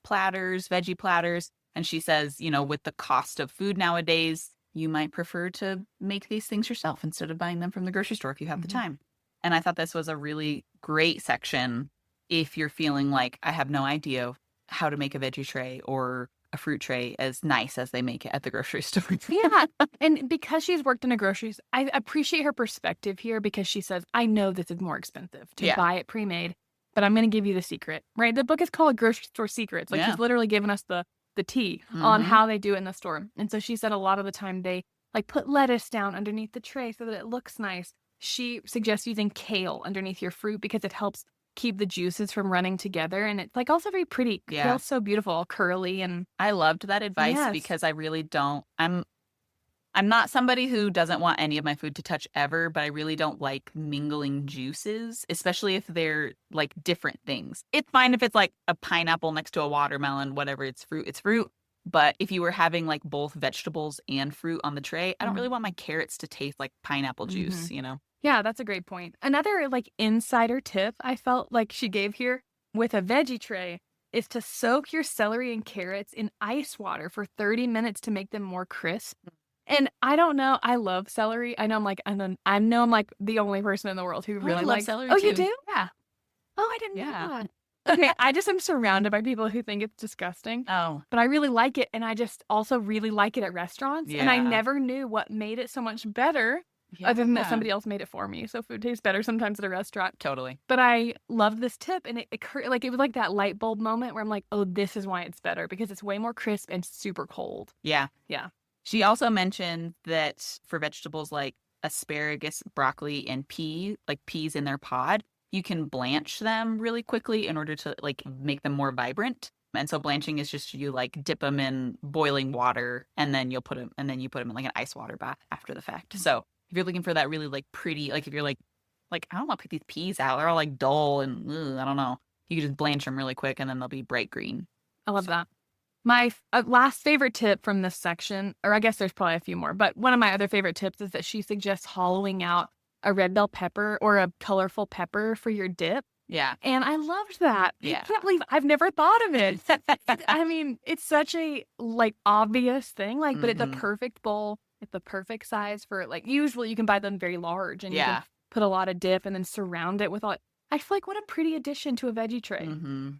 platters, veggie platters. And she says, with the cost of food nowadays, you might prefer to make these things yourself instead of buying them from the grocery store if you have the time. And I thought this was a really great section if you're feeling like I have no idea how to make a veggie tray or a fruit tray as nice as they make it at the grocery store. Yeah. And because she's worked in a grocery store, I appreciate her perspective here because she says, I know this is more expensive to buy it pre-made, but I'm going to give you the secret, right? The book is called Grocery Store Secrets. Like, she's literally given us the tea on how they do it in the store. And so she said a lot of the time they like put lettuce down underneath the tray so that it looks nice. She suggests using kale underneath your fruit because it helps keep the juices from running together. And it's like also very pretty. Yeah. Kale's so beautiful, all curly. And I loved that advice because I really don't. I'm not somebody who doesn't want any of my food to touch ever, but I really don't like mingling juices, especially if they're like different things. It's fine if it's like a pineapple next to a watermelon, whatever, it's fruit. But if you were having like both vegetables and fruit on the tray, I don't really want my carrots to taste like pineapple juice, Yeah, that's a great point. Another like insider tip I felt like she gave here with a veggie tray is to soak your celery and carrots in ice water for 30 minutes to make them more crisp. And I don't know. I love celery. I know I'm like the only person in the world who really loves celery. Oh, too. you do? Yeah. Oh, I didn't know that. Okay, I just am surrounded by people who think it's disgusting. Oh. But I really like it, and I just also really like it at restaurants. Yeah. And I never knew what made it so much better other than that somebody else made it for me. So food tastes better sometimes at a restaurant. Totally. But I loved this tip, and it was like that light bulb moment where I'm like, oh, this is why it's better, because it's way more crisp and super cold. Yeah. Yeah. She also mentioned that for vegetables like asparagus, broccoli, and peas in their pod, you can blanch them really quickly in order to like make them more vibrant. And so blanching is just you like dip them in boiling water and then you put them in like an ice water bath after the fact. So if you're looking for that really like pretty, like if you're like I don't want to pick these peas out, they're all like dull and I don't know. You can just blanch them really quick and then they'll be bright green. I love that. My last favorite tip from this section, or I guess there's probably a few more, but one of my other favorite tips is that she suggests hollowing out a red bell pepper or a colorful pepper for your dip. Yeah. And I loved that. Yeah. I can't believe I've never thought of it. I mean, it's such a like obvious thing, like, but it's a perfect bowl. It's the perfect size for like, usually you can buy them very large and you can put a lot of dip and then surround it with I feel like what a pretty addition to a veggie tray. Mm-hmm.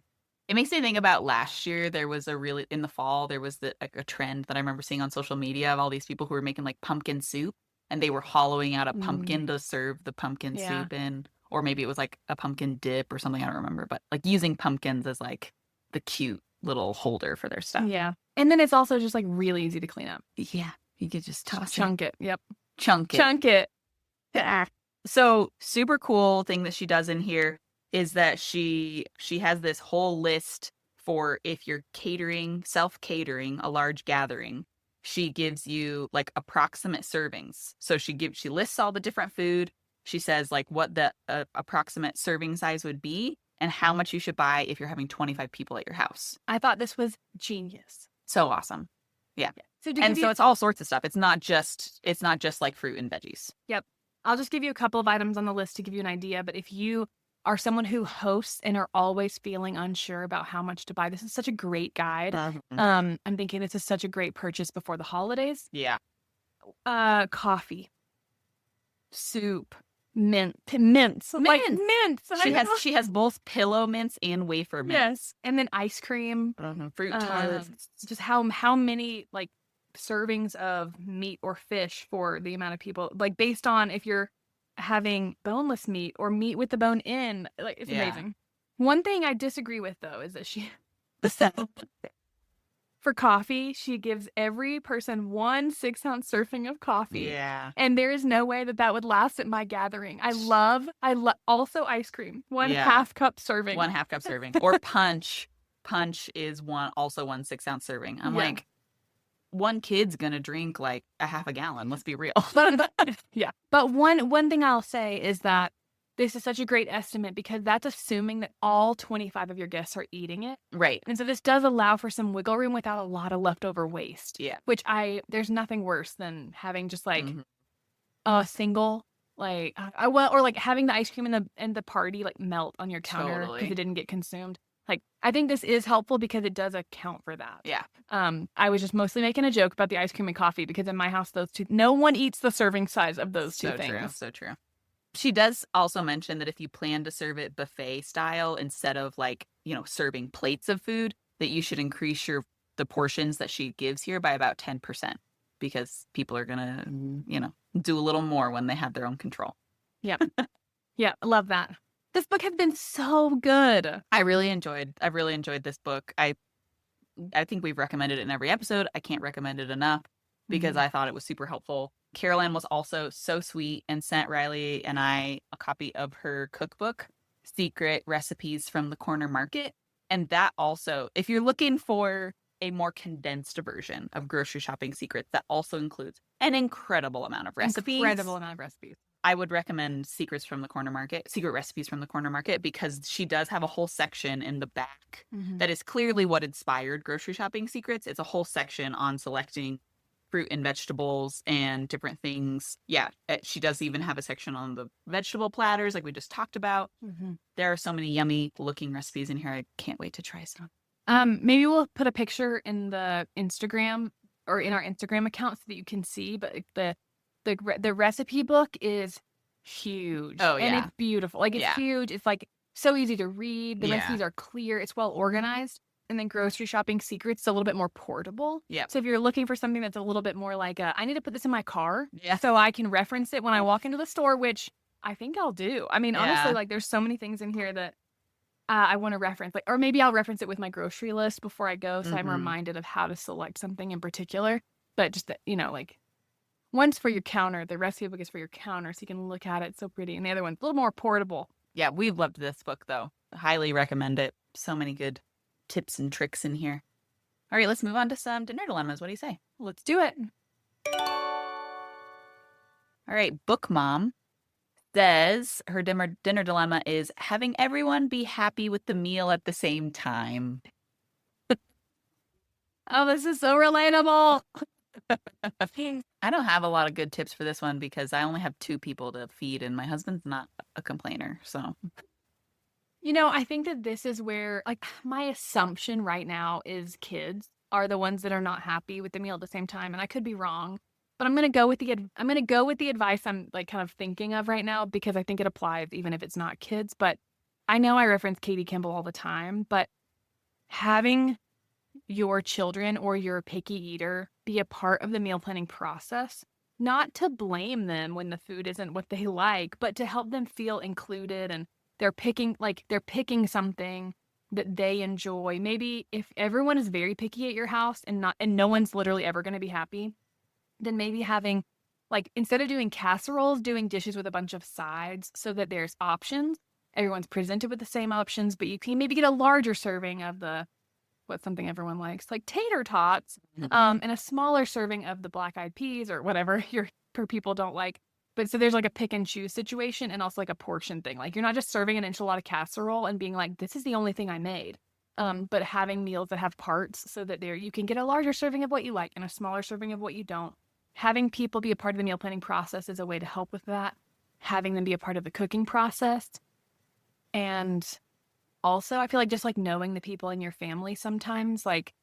It makes me think about last year. There was in the fall, there was a trend that I remember seeing on social media of all these people who were making like pumpkin soup, and they were hollowing out a pumpkin to serve the pumpkin Yeah. soup in, or maybe it was like a pumpkin dip or something. I don't remember, but like using pumpkins as like the cute little holder for their stuff. Yeah. And then it's also just like really easy to clean up. Yeah, you could just toss Chunk it. Yep. Chunk it. Chunk it. So super cool thing that she does in here is that she has this whole list for if you're self-catering a large gathering. She gives you like approximate servings. So she lists all the different food. She says like what the approximate serving size would be and how much you should buy if you're having 25 people at your house. I thought this was genius. So awesome. Yeah. So it's all sorts of stuff. It's not just like fruit and veggies. Yep. I'll just give you a couple of items on the list to give you an idea. But if you are someone who hosts and are always feeling unsure about how much to buy, this is such a great guide. I'm thinking this is such a great purchase before the holidays. Yeah. Coffee, soup, mints. Like mints. She has both pillow mints and wafer mints. Yes. And then ice cream, fruit tarts. Just how many like servings of meat or fish for the amount of people, like based on if you're having boneless meat or meat with the bone in, like it's amazing. One thing I disagree with though is that for coffee, she gives every person 1 6-ounce serving of coffee. Yeah. And there is no way that would last at my gathering. I love also ice cream. 1/2 cup serving. 1/2 cup serving. Or punch. Punch is one 6-ounce serving. I'm like, one kid's gonna drink like a half a gallon. Let's be real. Yeah. But one thing I'll say is that this is such a great estimate because that's assuming that all 25 of your guests are eating it. Right. And so this does allow for some wiggle room without a lot of leftover waste. Yeah. Which there's nothing worse than having just like a single like or like having the ice cream and the party like melt on your counter because it didn't get consumed. Like, I think this is helpful because it does account for that. Yeah. I was just mostly making a joke about the ice cream and coffee because in my house, no one eats the serving size of those two things. So true. She does also mention that if you plan to serve it buffet style instead of like, serving plates of food, that you should increase the portions that she gives here by about 10% because people are going to, do a little more when they have their own control. Yeah. Yeah. I love that. This book has been so good. I've really enjoyed this book. I think we've recommended it in every episode. I can't recommend it enough because I thought it was super helpful. Carol Ann was also so sweet and sent Riley and I a copy of her cookbook, Secret Recipes from the Corner Market. And that also, if you're looking for a more condensed version of grocery shopping secrets, that also includes an incredible amount of recipes. I would recommend Secret Recipes from the Corner Market because she does have a whole section in the back that is clearly what inspired grocery shopping secrets. It's a whole section on selecting fruit and vegetables and different things. Yeah, she does even have a section on the vegetable platters like we just talked about. There are so many yummy looking recipes in here. I can't wait to try some. Maybe we'll put a picture in the Instagram or in our Instagram account so that you can see, but the recipe book is huge. Oh, yeah. And it's beautiful. Like, it's huge. It's, like, so easy to read. The recipes are clear. It's well organized. And then grocery shopping secrets is a little bit more portable. Yeah. So if you're looking for something that's a little bit more like, I need to put this in my car so I can reference it when I walk into the store, which I think I'll do. I mean, honestly, like, there's so many things in here that I want to reference. Like, or maybe I'll reference it with my grocery list before I go so I'm reminded of how to select something in particular. But just that, like, one's for your counter. The recipe book is for your counter, so you can look at it. It's so pretty. And the other one's a little more portable. Yeah, we've loved this book, though. Highly recommend it. So many good tips and tricks in here. All right, let's move on to some dinner dilemmas. What do you say? Let's do it. All right, Book Mom says her dinner dilemma is having everyone be happy with the meal at the same time. Oh, this is so relatable. I don't have a lot of good tips for this one because I only have 2 people to feed and my husband's not a complainer, so. I think that this is where, like, my assumption right now is kids are the ones that are not happy with the meal at the same time, and I could be wrong, but I'm gonna go with the advice I'm like kind of thinking of right now because I think it applies even if it's not kids. But I know I reference Katie Kimball all the time, but having your children or your picky eater be a part of the meal planning process, not to blame them when the food isn't what they like, but to help them feel included and they're picking something that they enjoy. Maybe if everyone is very picky at your house and no one's literally ever going to be happy, then maybe having instead of doing casseroles, doing dishes with a bunch of sides so that there's options. Everyone's presented with the same options, but you can maybe get a larger serving of what's something everyone likes, like tater tots, and a smaller serving of the black eyed peas or whatever your per people don't like. But so there's like a pick and choose situation and also like a portion thing. Like you're not just serving an enchilada casserole and being like, this is the only thing I made. But having meals that have parts so that you can get a larger serving of what you like and a smaller serving of what you don't. Having people be a part of the meal planning process is a way to help with that. Having them be a part of the cooking process. And also, I feel like just like knowing the people in your family sometimes, like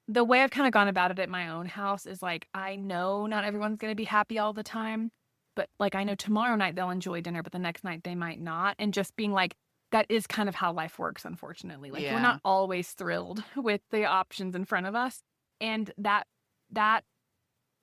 the way I've kind of gone about it at my own house is like, I know not everyone's going to be happy all the time, but like I know tomorrow night they'll enjoy dinner, but the next night they might not. And just being like, that is kind of how life works, unfortunately. Like we're not always thrilled with the options in front of us. And that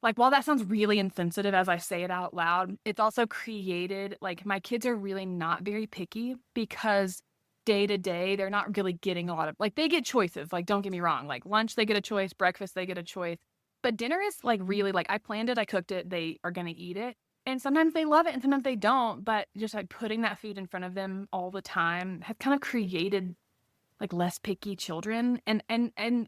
like, while that sounds really insensitive as I say it out loud, it's also created, like, my kids are really not very picky because day to day, they're not really getting a lot of, like, they get choices. Like, don't get me wrong. Like, lunch, they get a choice. Breakfast, they get a choice. But dinner is, like, really, like, I planned it. I cooked it. They are going to eat it. And sometimes they love it and sometimes they don't. But just, like, putting that food in front of them all the time has kind of created like less picky children. And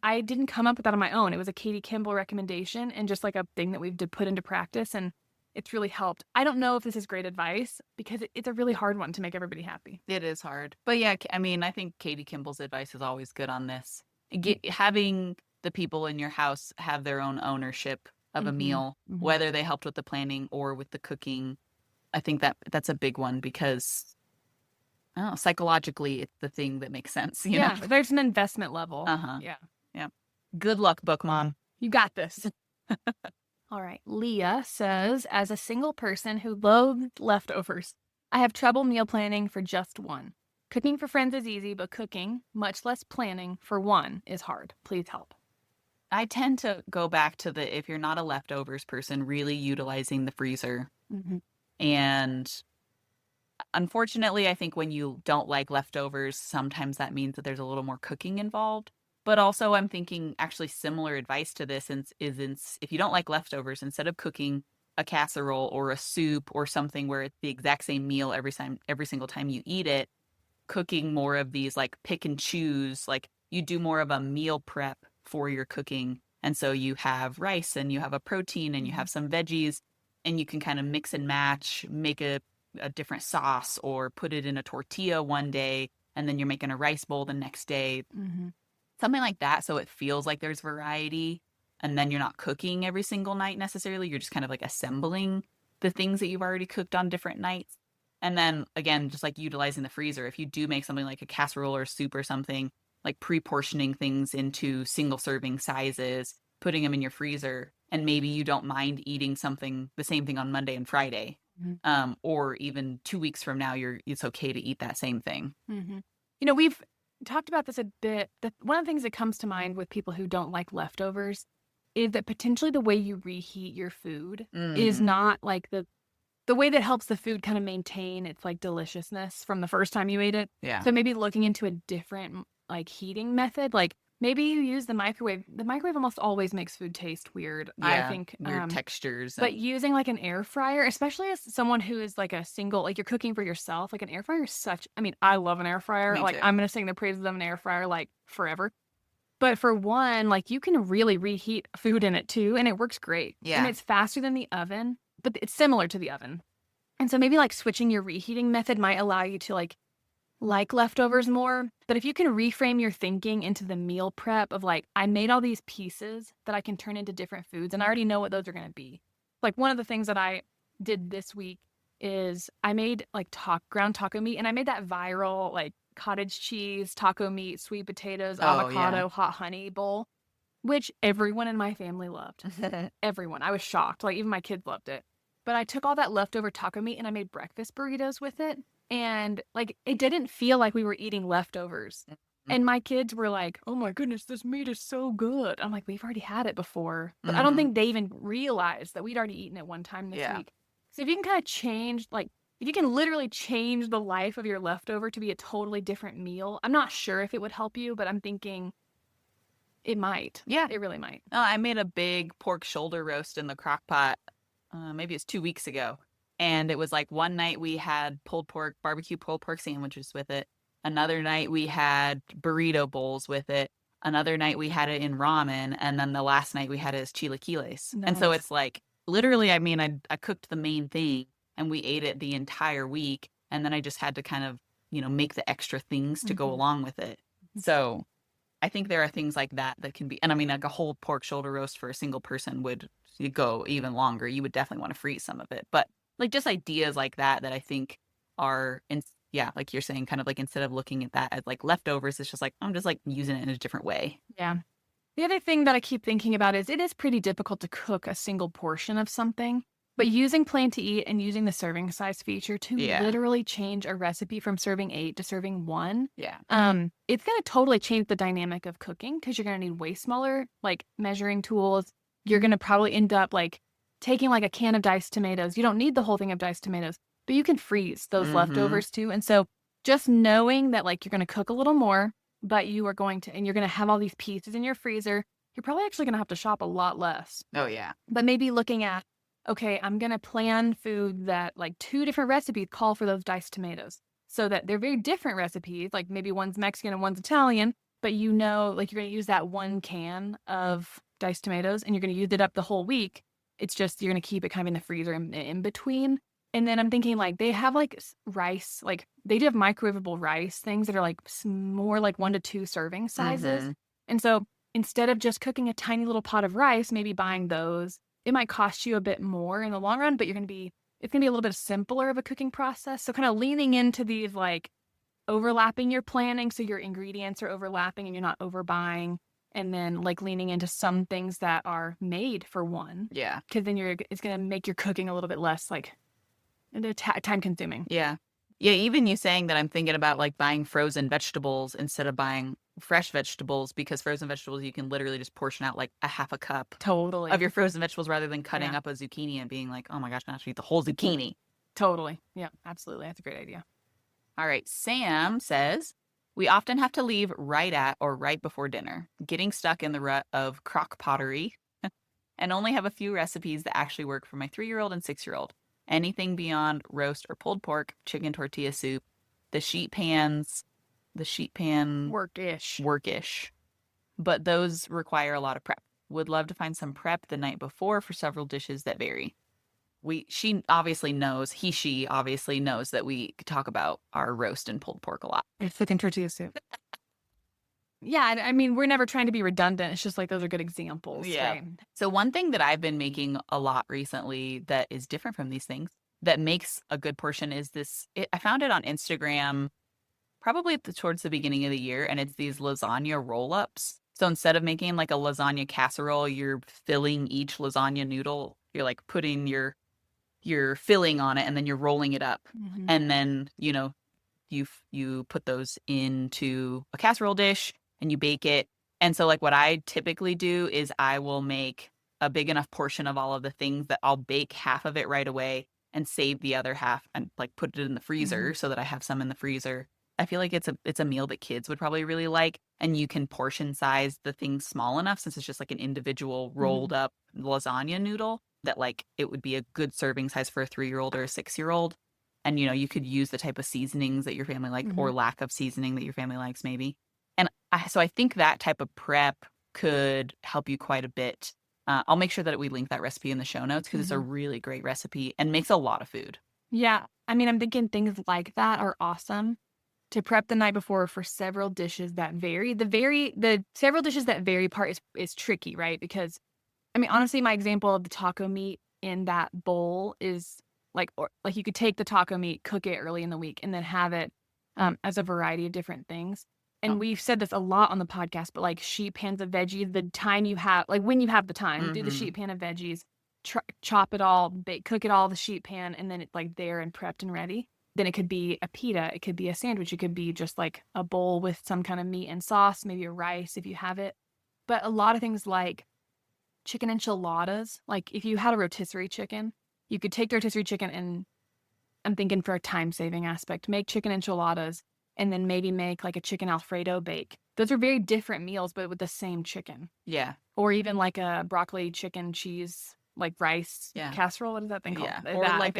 I didn't come up with that on my own. It was a Katie Kimball recommendation and just like a thing that we've put into practice. And it's really helped. I don't know if this is great advice because it's a really hard one to make everybody happy. It is hard. But yeah, I mean, I think Katie Kimball's advice is always good on this. Having the people in your house have their own ownership of a meal, whether they helped with the planning or with the cooking. I think that's a big one because psychologically, it's the thing that makes sense. You know? There's an investment level. Yeah. Good luck, book mom. You got this. All right. Leah says, as a single person who loathed leftovers, I have trouble meal planning for just one. Cooking for friends is easy, but cooking, much less planning, for one is hard. Please help. I tend to go back to if you're not a leftovers person, really utilizing the freezer. And unfortunately, I think when you don't like leftovers, sometimes that means that there's a little more cooking involved. But also I'm thinking actually similar advice to this is if you don't like leftovers, instead of cooking a casserole or a soup or something where it's the exact same meal every single time you eat it, cooking more of these like pick and choose, like you do more of a meal prep for your cooking. And so you have rice and you have a protein and you have some veggies and you can kind of mix and match, make a different sauce or put it in a tortilla one day and then you're making a rice bowl the next day. Something like that, so it feels like there's variety and then you're not cooking every single night necessarily. You're just kind of like assembling the things that you've already cooked on different nights. And then again, just like utilizing the freezer. If you do make something like a casserole or soup or something, like pre-portioning things into single serving sizes, putting them in your freezer, and maybe you don't mind eating the same thing on Monday and Friday. Or even 2 weeks from now, it's okay to eat that same thing. You know, we've talked about this a bit. One of the things that comes to mind with people who don't like leftovers is that potentially the way you reheat your food is not like the way that helps the food kind of maintain its like deliciousness from the first time you ate it. Yeah. So maybe looking into a different like heating method, like maybe you use the microwave. The microwave almost always makes food taste weird. Yeah, I think weird textures. But using like an air fryer, especially as someone who is like like you're cooking for yourself, like an air fryer is I love an air fryer. Me like too. I'm going to sing the praises of an air fryer like forever. But for one, like you can really reheat food in it too. And it works great. Yeah. And it's faster than the oven, but it's similar to the oven. And so maybe like switching your reheating method might allow you to like leftovers more. But if you can reframe your thinking into the meal prep of like, I made all these pieces that I can turn into different foods and I already know what those are going to be. Like one of the things that I did this week is I made like ground taco meat and I made that viral like cottage cheese, taco meat, sweet potatoes, avocado, hot honey bowl, which everyone in my family loved. Everyone. I was shocked. Like even my kids loved it. But I took all that leftover taco meat and I made breakfast burritos with it. And, like, it didn't feel like we were eating leftovers. Mhm. And my kids were like, "Oh my goodness, this meat is so good." I'm like, "We've already had it before." But I don't Mhm. think they even realized that we'd already eaten it one time this Yeah. week. So if you can kinda change, like, if you can literally change the life of your leftover to be a totally different meal, I'm not sure if it would help you, but I'm thinking it might. Yeah. It really might. No, I made a big pork shoulder roast in the crock pot. Maybe it was 2 weeks ago. And it was like one night we had pulled pork, barbecue pulled pork sandwiches with it. Another night we had burrito bowls with it. Another night we had it in ramen. And then the last night we had it as chilaquiles. And so Nice. it's like literally, I mean, I cooked the main thing and we ate it the entire week. And then I just had to kind of, make the extra things to go Mhm. along with it. So I think there are things like that that can be, and I mean, like a whole pork shoulder roast for a single person would go even longer. You would definitely want to freeze some of it, but like just ideas like that that I think are, yeah, like you're saying, kind of like instead of looking at that as like leftovers, it's just like I'm just like using it in a different way. Yeah. The other thing that I keep thinking about is it is pretty difficult to cook a single portion of something, but using Plan to Eat and using the serving size feature to Yeah, literally change a recipe from serving 8 to serving 1, yeah, it's going to totally change the dynamic of cooking because you're going to need way smaller like measuring tools. You're going to probably end up like taking like a can of diced tomatoes. You don't need the whole thing of diced tomatoes, but you can freeze those mm-hmm, leftovers too. And so just knowing that like you're going to cook a little more, but you are going to, and you're going to have all these pieces in your freezer, you're probably actually going to have to shop a lot less. oh yeah, But maybe looking at, okay, I'm going to plan food that like 2 different recipes call for those diced tomatoes so that they're very different recipes. Like maybe one's Mexican and one's Italian, but like you're going to use that one can of diced tomatoes and you're going to use it up the whole week. It's just, you're going to keep it kind of in the freezer in between. And then I'm thinking like they have like rice, like they do have microwavable rice things that are like more like 1 to 2 serving sizes. mm-hmm, And so instead of just cooking a tiny little pot of rice, maybe buying those, it might cost you a bit more in the long run, but it's going to be a little bit simpler of a cooking process. So kind of leaning into these like overlapping your planning so your ingredients are overlapping and you're not overbuying. And then like leaning into some things that are made for one. yeah, Because then it's going to make your cooking a little bit less like time consuming. yeah. Yeah, even you saying that I'm thinking about like buying frozen vegetables instead of buying fresh vegetables because frozen vegetables you can literally just portion out like a half a cup Totally. of your frozen vegetables rather than cutting Yeah. up a zucchini and being like, oh my gosh, I have to eat the whole zucchini. Totally. Yeah, absolutely. That's a great idea. All right, Sam says, we often have to leave right at or right before dinner, getting stuck in the rut of crock pottery and only have a few recipes that actually work for my 3-year-old and 6-year-old. Anything beyond roast or pulled pork, chicken tortilla soup, the sheet pan workish, but those require a lot of prep. Would love to find some prep the night before for several dishes that vary. She obviously knows that we talk about our roast and pulled pork a lot. It's chicken tortilla soup. Yeah, I mean, we're never trying to be redundant. It's just like those are good examples, Yeah. right? So one thing that I've been making a lot recently that is different from these things that makes a good portion is I found it on Instagram probably towards the beginning of the year, and it's these lasagna roll-ups. So instead of making like a lasagna casserole, you're filling each lasagna noodle. You're like putting your filling on it and then you're rolling it up. Mhm. And then, you put those into a casserole dish and you bake it. And so like what I typically do is I will make a big enough portion of all of the things that I'll bake half of it right away and save the other half and like put it in the freezer so that I have some in the freezer. I feel like it's a meal that kids would probably really like, and you can portion size the things small enough since it's just like an individual rolled up lasagna noodle that like it would be a good serving size for a 3-year-old or a 6-year-old. And you could use the type of seasonings that your family like or lack of seasoning that your family likes maybe. And so I think that type of prep could help you quite a bit. I'll make sure that we link that recipe in the show notes because it's a really great recipe and makes a lot of food. Yeah, I mean, I'm thinking things like that are awesome to prep the night before for several dishes that vary. The several dishes that vary part is tricky, right? Because I mean, honestly, my example of the taco meat in that bowl is like you could take the taco meat, cook it early in the week, and then have it as a variety of different things. And we've said this a lot on the podcast, but like sheet pans of veggies, the time you have, like when you have the time, do the sheet pan of veggies, chop it all, cook it all, the sheet pan, and then it's like there and prepped and ready. then it could be a pita, it could be a sandwich, it could be just like a bowl with some kind of meat and sauce, maybe a rice if you have it. But a lot of things like chicken enchiladas, like if you had a rotisserie chicken, you could take the rotisserie chicken and I'm thinking for a time-saving aspect, make chicken enchiladas and then maybe make like a chicken Alfredo bake. Those are very different meals, but with the same chicken. Yeah. Or even like a broccoli chicken cheese, like rice casserole. What is that thing called? Yeah. Or like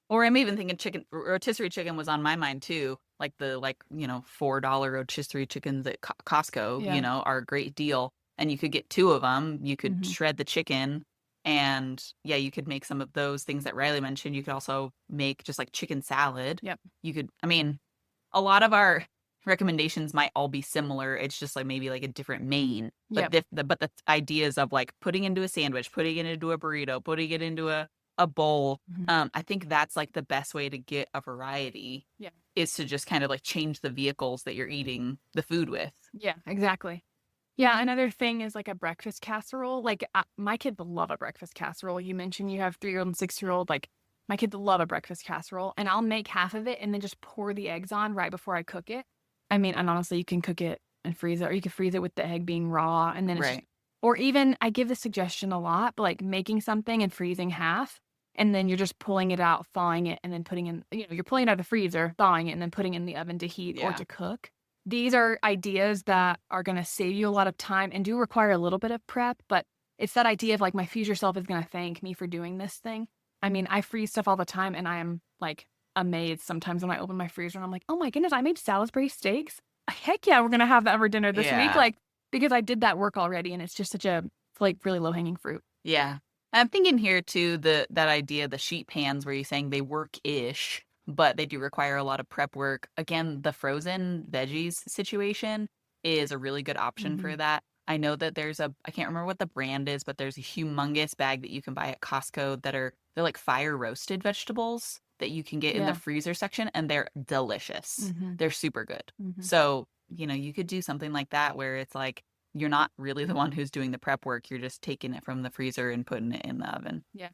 or I'm even thinking rotisserie chicken was on my mind too. Like the $4 rotisserie chickens at Costco, are a great deal. And you could get 2 of them. You could shred the chicken. And yeah, you could make some of those things that Riley mentioned. You could also make just like chicken salad. Yep. You could, a lot of our recommendations might all be similar. It's just like maybe like a different main. But but the ideas of like putting into a sandwich, putting it into a burrito, putting it into a bowl. I think that's like the best way to get a variety. Yeah. Is to just kind of like change the vehicles that you're eating the food with. Yeah, exactly. Yeah, another thing is like a breakfast casserole. Like my kids love a breakfast casserole. You mentioned you have 3-year-old and 6-year-old. Like my kids love a breakfast casserole, and I'll make half of it and then just pour the eggs on right before I cook it. And honestly, you can cook it and freeze it, or you can freeze it with the egg being raw, and then it's or even I give the suggestion a lot, but like making something and freezing half, and then you're just pulling it out, thawing it, and then putting in. You're pulling it out of the freezer, thawing it, and then putting it in the oven to heat or to cook. These are ideas that are going to save you a lot of time and do require a little bit of prep, but it's that idea of like my future self is going to thank me for doing this thing. I freeze stuff all the time, and I am like amazed sometimes when I open my freezer and I'm like, oh my goodness, I made Salisbury steaks. Heck yeah, we're going to have that for dinner this week. Like, because I did that work already, and it's just such a like really low hanging fruit. Yeah. I'm thinking here too, that idea, the sheet pans where you're saying they work-ish, but they do require a lot of prep work. Again, the frozen veggies situation is a really good option for that. I know that I can't remember what the brand is, but there's a humongous bag that you can buy at Costco they're like fire roasted vegetables that you can get in the freezer section, and they're delicious. They're super good. So, you could do something like that where it's like, you're not really the one who's doing the prep work. You're just taking it from the freezer and putting it in the oven. Yeah.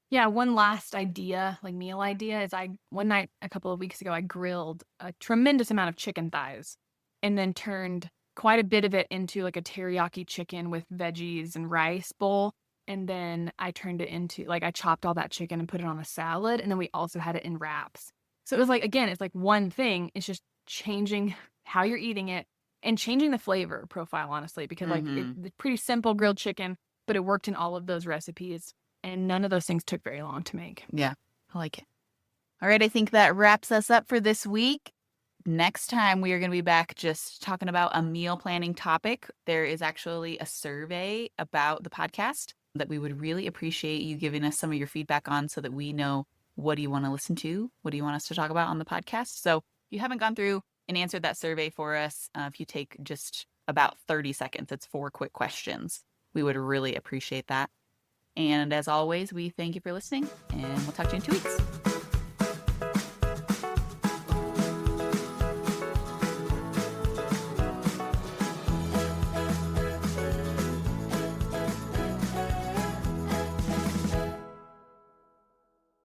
Yeah, one last idea, like meal idea, is one night a couple of weeks ago, I grilled a tremendous amount of chicken thighs and then turned quite a bit of it into like a teriyaki chicken with veggies and rice bowl. And then I turned it into, like, I chopped all that chicken and put it on a salad. And then we also had it in wraps. So it was like, again, it's like one thing. It's just changing how you're eating it and changing the flavor profile, honestly, because like it's pretty simple grilled chicken, but it worked in all of those recipes. And none of those things took very long to make. Yeah, I like it. All right, I think that wraps us up for this week. Next time, we are going to be back just talking about a meal planning topic. There is actually a survey about the podcast that we would really appreciate you giving us some of your feedback on, so that we know, what do you want to listen to? What do you want us to talk about on the podcast? So if you haven't gone through and answered that survey for us, if you take just about 30 seconds, it's 4 quick questions. We would really appreciate that. And as always, we thank you for listening, and we'll talk to you in 2 weeks.